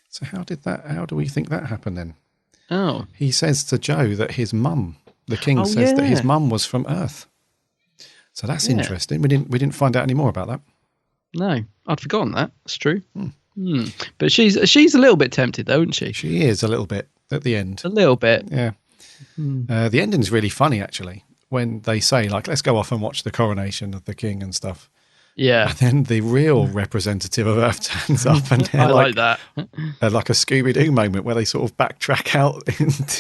So how do we think that happened then? Oh, he says to Jo that his mum, the king, says that his mum was from Earth. So that's interesting. We didn't find out any more about that. No, I'd forgotten that. It's true. But she's a little bit tempted, though, isn't she? She is a little bit at the end. A little bit. Yeah. The ending's really funny, actually, when they say, like, let's go off and watch the coronation of the king and stuff. Yeah. And then the real representative of Earth turns up, and they're like that. Like a Scooby-Doo moment where they sort of backtrack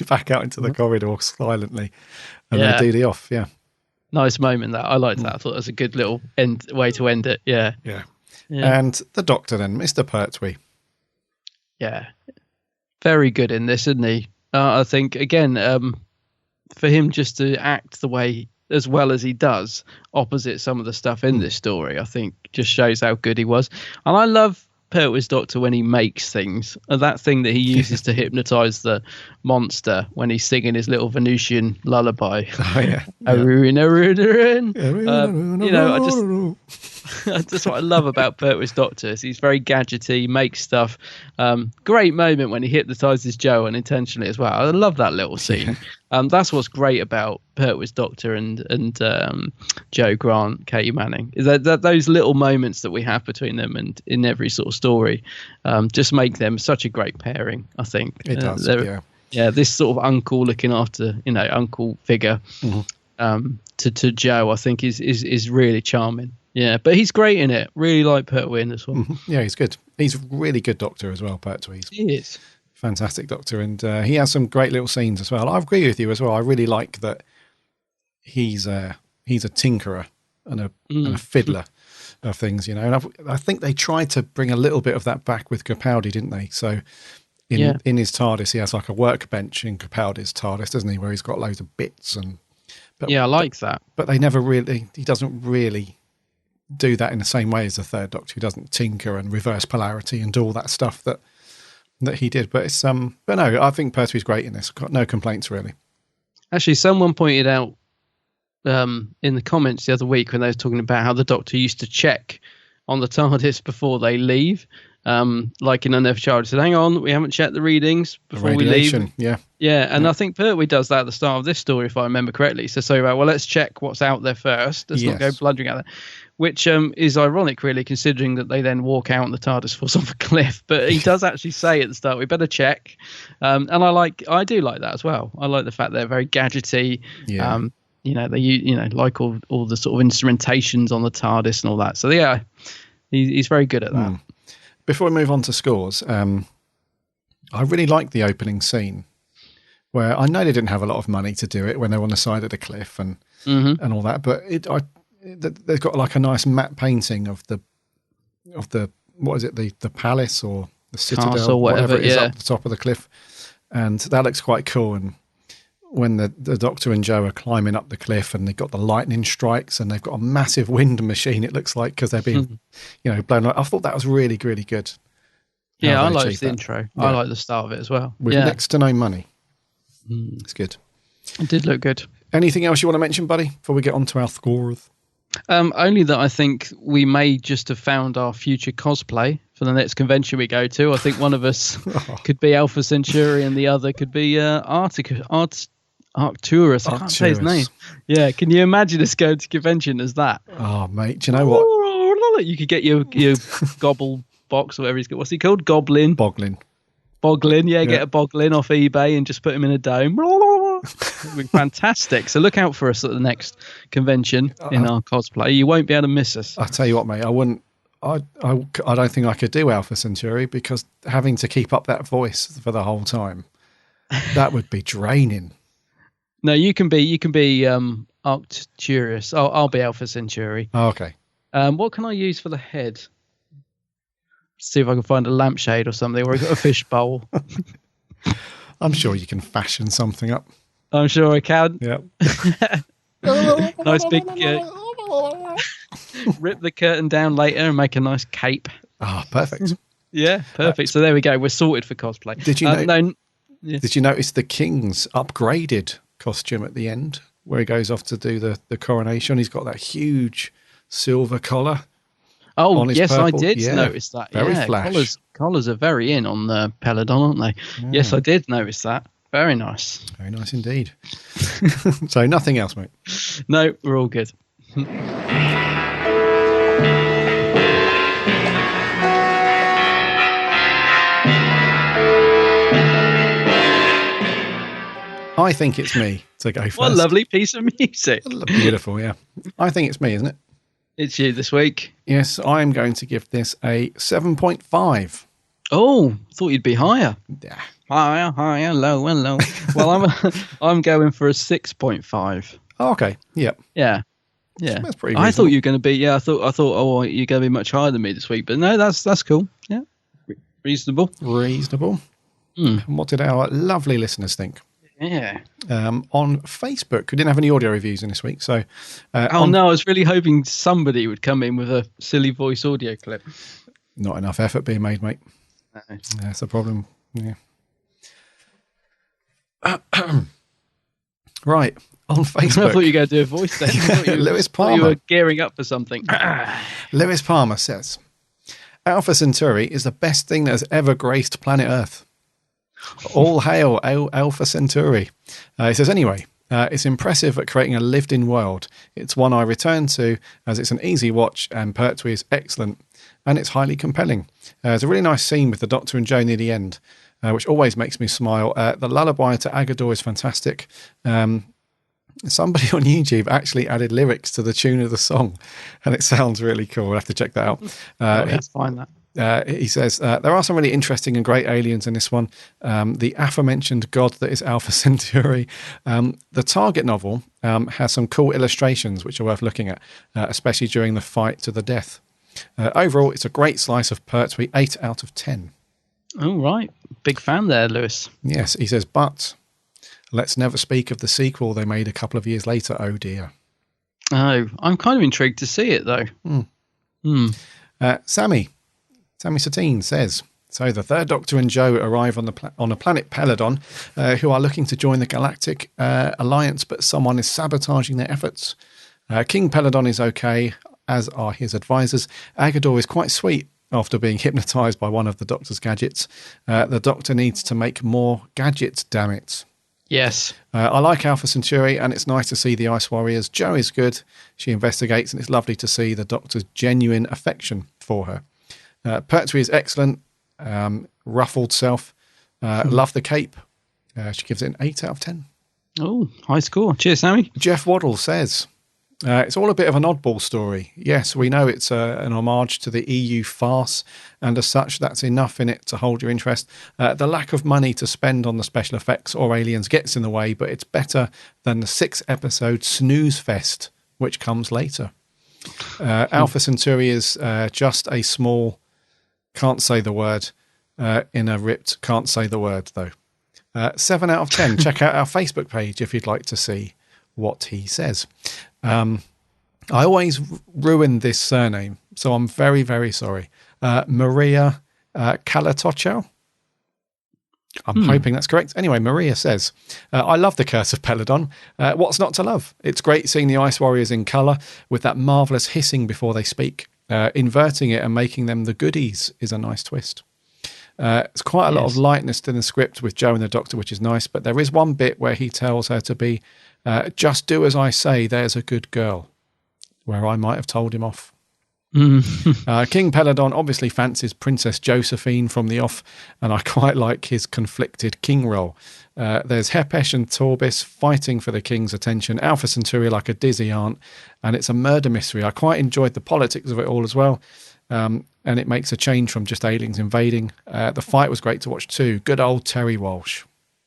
back out into the corridor silently, and they do the off. Yeah. Nice moment that. I liked that. I thought it was a good little way to end it. Yeah. Yeah. And the doctor then, Mr. Pertwee. Yeah. Very good in this, isn't he? I think, again, for him just to act the way, as well as he does, opposite some of the stuff in this story, I think just shows how good he was. And I love Pertwee's doctor when he makes things. And that thing that he uses to hypnotise the monster when he's singing his little Venusian lullaby. Oh, yeah. Arun. I just... That's what I love about Pertwee Doctor. Is he's very gadgety, makes stuff. Great moment when he hypnotizes Joe unintentionally as well. I love that little scene. That's what's great about Pertwee Doctor and Joe Grant, Katie Manning, is that those little moments that we have between them and in every sort of story just make them such a great pairing. I think it does. Yeah, this sort of uncle looking after uncle figure. To Joe, I think is really charming. Yeah, but he's great in it. Really like Pertwee in this one. Yeah, he's good. He's a really good Doctor as well, Pertwee. He is. Fantastic Doctor, and he has some great little scenes as well. I agree with you as well. I really like that he's a tinkerer and a fiddler of things, and I think they tried to bring a little bit of that back with Capaldi, didn't they? So in his TARDIS, he has like a workbench in Capaldi's TARDIS, doesn't he, where he's got loads of bits I like that. But they never really, he doesn't really do that in the same way as the Third Doctor. He doesn't tinker and reverse polarity and do all that stuff that he did. But it's but no, I think Pertwee's great in this. Got no complaints really. Actually, someone pointed out in the comments the other week when they were talking about how the Doctor used to check on the TARDIS before they leave. Like in Unearthed Child, said, "Hang on, we haven't checked the readings before we leave." Yeah, and I think Pertwee does that at the start of this story, if I remember correctly. So well, let's check what's out there first. Let's not go blundering out there, which is ironic, really, considering that they then walk out and the TARDIS falls off a cliff. But he does actually say at the start, "We better check," and I do like that as well. I like the fact they're very gadgety. Yeah. They like all the sort of instrumentations on the TARDIS and all that. So yeah, he's very good at that. Before we move on to scores, I really like the opening scene where I know they didn't have a lot of money to do it when they're on the side of the cliff and all that, but they've got like a nice matte painting of the what is it, the palace or the citadel, castle, whatever it is, up the top of the cliff, and that looks quite cool. And when the Doctor and Joe are climbing up the cliff and they've got the lightning strikes and they've got a massive wind machine, it looks like, because they're being blown up. I thought that was really, really good. Yeah, I liked the intro. Yeah. I like the start of it as well. With next to no money. It's good. It did look good. Anything else you want to mention, buddy, before we get on to our scores? Only that I think we may just have found our future cosplay for the next convention we go to. I think one of us could be Alpha Centauri and the other could be Arcturus. I can't say his name. Yeah, can you imagine us going to convention as that? Oh, mate, do you know what? You could get your gobble box or whatever he's got. What's he called? Boglin, yeah, get a Boglin off eBay and just put him in a dome. It'd be fantastic. So look out for us at the next convention in our cosplay. You won't be able to miss us. I'll tell you what, mate, I wouldn't. I don't think I could do Alpha Centauri because having to keep up that voice for the whole time, that would be draining. No, you can be Arcturus. I'll be Alpha Centauri. Oh, okay. What can I use for the head? See if I can find a lampshade or something, or a fish bowl. I'm sure you can fashion something up. I'm sure I can. Yeah. Nice big. Rip the curtain down later and make a nice cape. Ah, perfect. Yeah, perfect. So there we go. We're sorted for cosplay. Did you notice the King's upgraded costume at the end, where he goes off to do the coronation? He's got that huge silver collar. Oh, yes, purple. I did notice that. Very flash. Collars are very in on the Peladon, aren't they? Yeah. Yes, I did notice that. Very nice. Very nice indeed. So nothing else, mate? No, we're all good. I think it's me to go first. What a lovely piece of music. Beautiful, yeah. I think it's me, isn't it? It's you this week. Yes, I'm going to give this a 7.5. Oh, thought you'd be higher. Yeah. Higher, lower, low. Well, I'm going for a 6.5. Oh, okay. Yep. Yeah. That's pretty reasonable. I thought you were going to be. Yeah, I thought. Oh, you're going to be much higher than me this week. But no, that's cool. Yeah. Reasonable. And what did our lovely listeners think? Yeah. On Facebook, we didn't have any audio reviews in this week, so. No, I was really hoping somebody would come in with a silly voice audio clip. Not enough effort being made, mate. No. That's the problem. Yeah. Right. on Facebook. I thought you were going to do a voice then. Lewis Palmer. You were gearing up for something. Lewis Palmer says, Alpha Centauri is the best thing that has ever graced planet Earth. All hail Alpha Centauri. He says, anyway, it's impressive at creating a lived-in world. It's one I return to as it's an easy watch and Pertwee is excellent and it's highly compelling. There's a really nice scene with the Doctor and Joe near the end, which always makes me smile. The lullaby to Agador is fantastic. Somebody on YouTube actually added lyrics to the tune of the song, and it sounds really cool. We'll have to check that out. Let's find that. He says, there are some really interesting and great aliens in this one. The aforementioned god that is Alpha Centauri. The Target novel has some cool illustrations which are worth looking at, especially during the fight to the death. Overall, it's a great slice of Pertwee, 8 out of 10. Oh, right. Big fan there, Lewis. Yes, he says, but let's never speak of the sequel they made a couple of years later. Oh, dear. Oh, I'm kind of intrigued to see it, though. Sammy Satine says, so the Third Doctor and Joe arrive on a planet Peladon, who are looking to join the Galactic Alliance, but someone is sabotaging their efforts. King Peladon is okay, as are his advisors. Agador is quite sweet after being hypnotized by one of the Doctor's gadgets. The Doctor needs to make more gadgets, damn it. Yes. I like Alpha Centauri, and it's nice to see the Ice Warriors. Jo is good. She investigates, and it's lovely to see the Doctor's genuine affection for her. Pertwee is excellent. Ruffled self. Love the cape. She gives it an 8 out of 10. Oh, high score. Cheers, Sammy. Jeff Waddle says, it's all a bit of an oddball story. Yes, we know it's an homage to the EU farce, and as such, that's enough in it to hold your interest. The lack of money to spend on the special effects or aliens gets in the way, but it's better than the 6-episode snooze fest, which comes later. Alpha Centauri is just a small, can't say the word, in a ripped, can't say the word, though. 7 out of 10. Check out our Facebook page if you'd like to see what he says. I always ruin this surname, so I'm very, very sorry. Maria Kalatocho. I'm hoping that's correct. Anyway, Maria says, I love The Curse of Peladon. What's not to love? It's great seeing the Ice Warriors in colour with that marvellous hissing before they speak. Inverting it and making them the goodies is a nice twist. It's quite a lot of lightness in the script with Joe and the Doctor, which is nice, but there is one bit where he tells her to be just do as I say, there's a good girl, where I might have told him off. King Peladon obviously fancies Princess Josephine from the off, and I quite like his conflicted king role. There's Hepesh and Torbis fighting for the king's attention, Alpha Centauri like a dizzy aunt, and it's a murder mystery. I quite enjoyed the politics of it all as well, and it makes a change from just aliens invading. The fight was great to watch too. Good old Terry Walsh.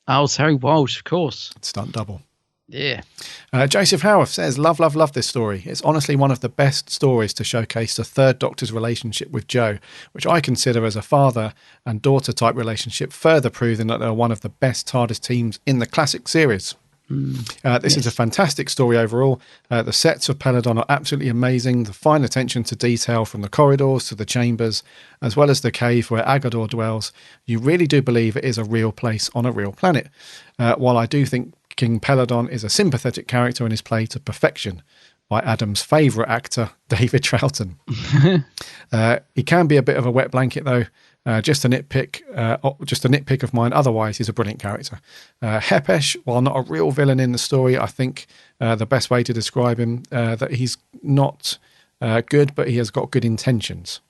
Oh, Terry Walsh, of course. Stunt double. Yeah. Joseph Howarth says, love this story. It's honestly one of the best stories to showcase the Third Doctor's relationship with Jo, which I consider as a father and daughter type relationship, further proving that they're one of the best TARDIS teams in the classic series. This is a fantastic story overall. The sets of Peladon are absolutely amazing. The fine attention to detail from the corridors to the chambers, as well as the cave where Agador dwells. You really do believe it is a real place on a real planet. While I do think King Peladon is a sympathetic character and is played to perfection by Adam's favourite actor, David Troughton. He can be a bit of a wet blanket, though. Just a nitpick of mine. Otherwise, he's a brilliant character. Hepesh, while not a real villain in the story, I think the best way to describe him, that he's not good, but he has got good intentions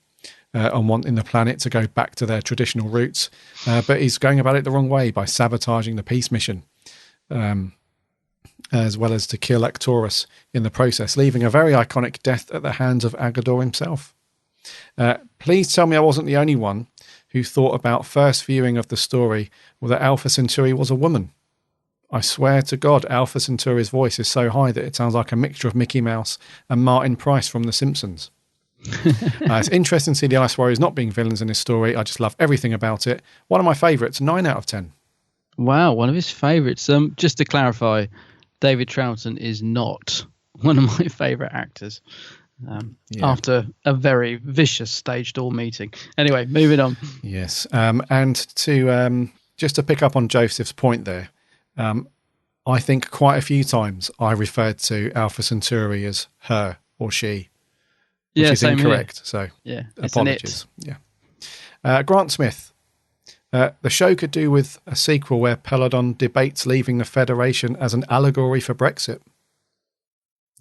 on wanting the planet to go back to their traditional roots. But he's going about it the wrong way by sabotaging the peace mission, as well as to kill Arcturus in the process, leaving a very iconic death at the hands of Agador himself. Please tell me I wasn't the only one who thought about first viewing of the story that Alpha Centauri was a woman. I swear to God, Alpha Centauri's voice is so high that it sounds like a mixture of Mickey Mouse and Martin Price from The Simpsons. It's interesting to see the Ice Warriors not being villains in this story. I just love everything about it. One of my favourites, 9 out of 10. Wow, one of his favourites. Just to clarify, David Troughton is not one of my favourite actors. After a very vicious stage door meeting. Anyway, moving on. Yes, and to just to pick up on Joseph's point there, I I think quite a few times I referred to Alpha Centauri as her or she, which is incorrect. Here. So yeah, apologies. Yeah. Grant Smith. The show could do with a sequel where Peladon debates leaving the Federation as an allegory for Brexit.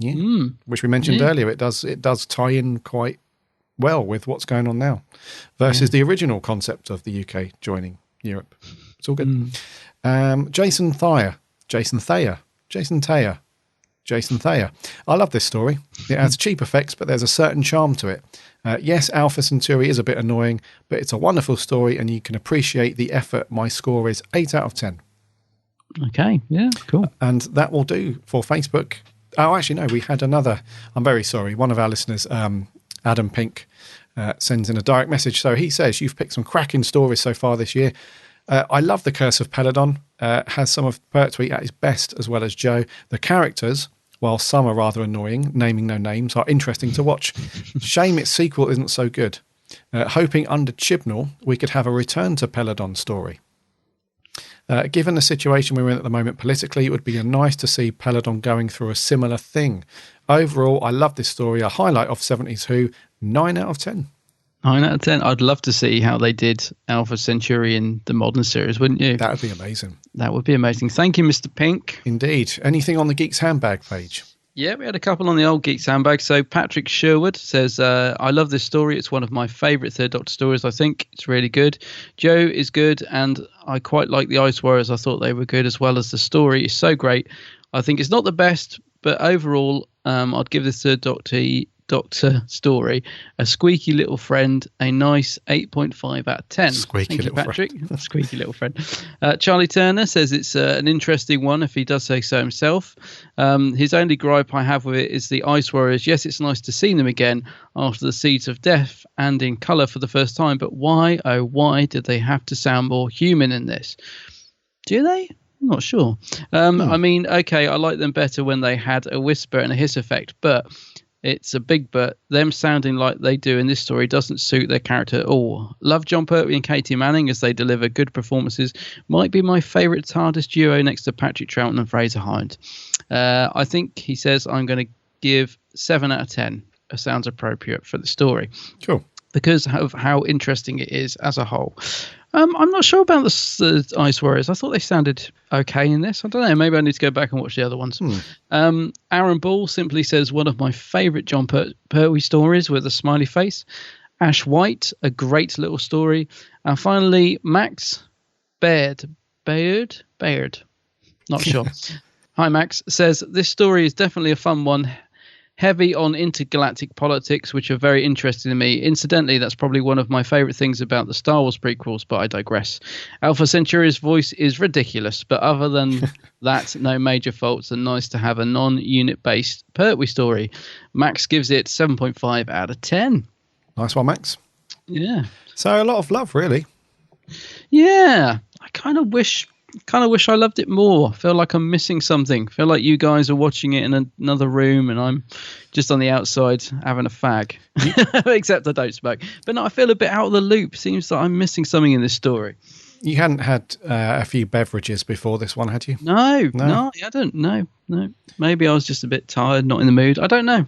Yeah, which we mentioned earlier. It does tie in quite well with what's going on now versus the original concept of the UK joining Europe. It's all good. Jason Thayer. I love this story. It has cheap effects, but there's a certain charm to it. Yes, Alpha Centauri is a bit annoying, but it's a wonderful story and you can appreciate the effort. My score is 8 out of 10. Okay, yeah, cool. And that will do for Facebook. Oh, actually, no, we had another. I'm very sorry. One of our listeners, Adam Pink, sends in a direct message. So he says, you've picked some cracking stories so far this year. I love The Curse of Peladon. Has some of Pertwee at his best, as well as Joe. The characters, while some are rather annoying, naming no names, are interesting to watch. Shame its sequel isn't so good. Hoping under Chibnall we could have a return to Peladon story. Given the situation we're in at the moment politically, it would be nice to see Peladon going through a similar thing. Overall, I love this story. A highlight of 70s Who, 9 out of 10. 9 out of 10. I'd love to see how they did Alpha Centauri in the modern series, wouldn't you? That would be amazing. That would be amazing. Thank you, Mr. Pink. Indeed. Anything on the Geeks Handbag page? Yeah, we had a couple on the old Geeks Handbag. So Patrick Sherwood says, I love this story. It's one of my favourite Third Doctor stories, I think. It's really good. Joe is good, and I quite like the Ice Warriors. I thought they were good, as well as the story is so great. I think it's not the best, but overall, I'd give this Third Doctor story a squeaky little friend, a nice 8.5 out of 10. Squeaky Thank you, little Patrick. friend. Squeaky little friend. Charlie Turner says it's an interesting one, if he does say so himself. His only gripe I have with it is the Ice Warriors. Yes, it's nice to see them again after the Seeds of Death and in colour for the first time, but why, oh why, did they have to sound more human in this? Do they? I'm not sure. No. I mean, okay, I like them better when they had a whisper and a hiss effect, but it's a big but. Them sounding like they do in this story doesn't suit their character at all. Love John Pertwee and Katie Manning as they deliver good performances. Might be my favourite TARDIS duo next to Patrick Troughton and Fraser Hind. I think, he says, I'm going to give 7 out of 10. Sounds appropriate for the story. Cool. Because of how interesting it is as a whole. I'm not sure about the Ice Warriors. I thought they sounded okay in this. I don't know. Maybe I need to go back and watch the other ones. Aaron Ball simply says, one of my favourite John Pertwee stories with a smiley face. Ash White, a great little story. And finally, Max Baird. Not sure. Hi, Max. Says, this story is definitely a fun one. Heavy on intergalactic politics, which are very interesting to me. Incidentally, that's probably one of my favourite things about the Star Wars prequels, but I digress. Alpha Centauri's voice is ridiculous, but other than that, no major faults, and nice to have a non-unit based Pertwee story. Max gives it 7.5 out of 10. Nice one, Max. Yeah. So a lot of love, really. Yeah. I kind of wish I loved it more. Feel like I'm missing something. Feel like you guys are watching it in another room and I'm just on the outside having a fag. Except I don't smoke. But no, I feel a bit out of the loop. Seems like I'm missing something in this story. You hadn't had a few beverages before this one, had you? No, I hadn't. No. Maybe I was just a bit tired, not in the mood. I don't know.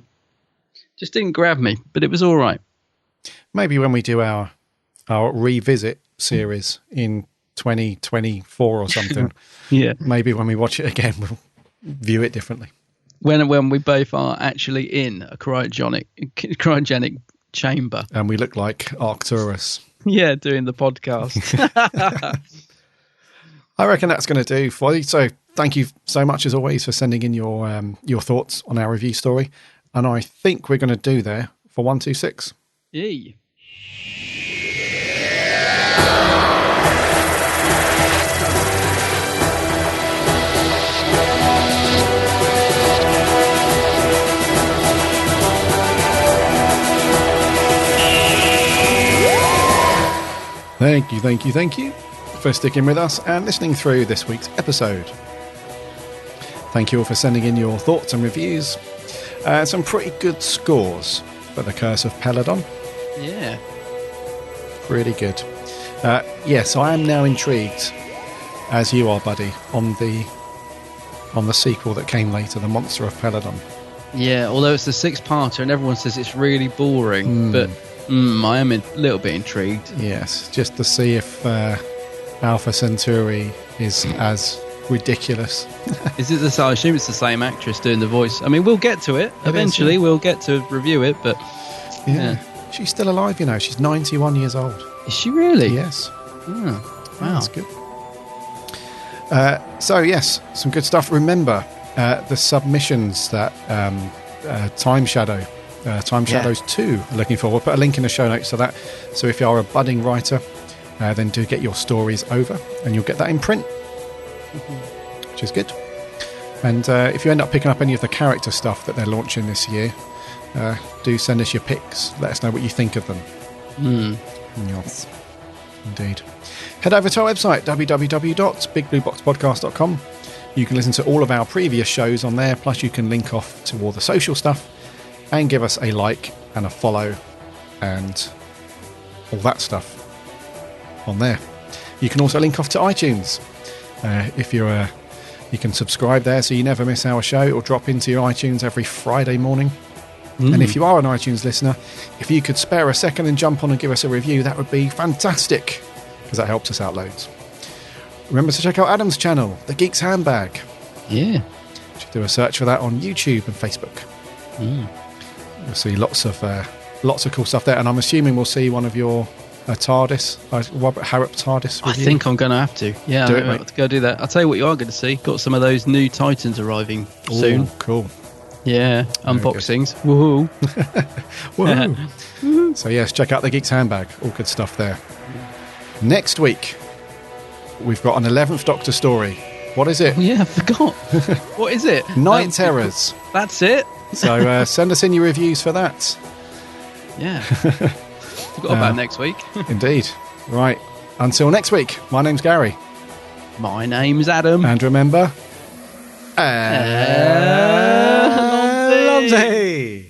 Just didn't grab me, but it was all right. Maybe when we do our revisit series in 2024 or something. Yeah. Maybe when we watch it again, we'll view it differently. When we both are actually in a cryogenic chamber. And we look like Arcturus. Yeah, doing the podcast. I reckon that's going to do for you. So thank you so much, as always, for sending in your thoughts on our review story. And I think we're going to do there for 126. Yay. Thank you for sticking with us and listening through this week's episode. Thank you all for sending in your thoughts and reviews. Some pretty good scores for The Curse of Peladon. Yeah. Pretty good. Yes, I am now intrigued, as you are, buddy, on the on the sequel that came later, The Monster of Peladon. Yeah, although it's the 6-parter and everyone says it's really boring, but I am a little bit intrigued. Yes, just to see if Alpha Centauri is as ridiculous. Is it the? I assume it's the same actress doing the voice. I mean, we'll get to it eventually. We'll get to review it, but yeah, she's still alive. You know, she's 91 years old. Is she really? Yes. Oh, wow, that's good. So yes, some good stuff. Remember the submissions that Time Shadows 2 are looking for. We'll put a link in the show notes to that. So if you are a budding writer, then do get your stories over, and you'll get that in print. Which is good. And if you end up picking up any of the character stuff that they're launching this year, do send us your pics. Let us know what you think of them. Yes, indeed. Head over to our website, www.bigblueboxpodcast.com. You can listen to all of our previous shows on there, plus you can link off to all the social stuff and give us a like and a follow and all that stuff on there. You can also link off to iTunes. If you're you can subscribe there so you never miss our show. It'll drop into your iTunes every Friday morning. And if you are an iTunes listener, if you could spare a second and jump on and give us a review, that would be fantastic, because that helps us out loads. Remember to check out Adam's channel, The Geek's Handbag. Yeah. You should do a search for that on YouTube and Facebook. You'll see lots of cool stuff there, and I'm assuming we'll see one of your TARDIS, Robert Harrop TARDIS review. I think I'm going to have to. Yeah, do I'm going to go do that. I'll tell you what you are going to see. Got some of those new Titans arriving soon. Cool. Yeah, unboxings. Woohoo. Woohoo. So yes, check out The Geek's Handbag. All good stuff there. Next week, we've got an 11th Doctor story. What is it? Yeah, I forgot. What is it? Night Terrors. That's it. So send us in your reviews for that. Yeah. Forgot about next week. Indeed. Right. Until next week, my name's Gary. My name's Adam. And remember, Lomsey.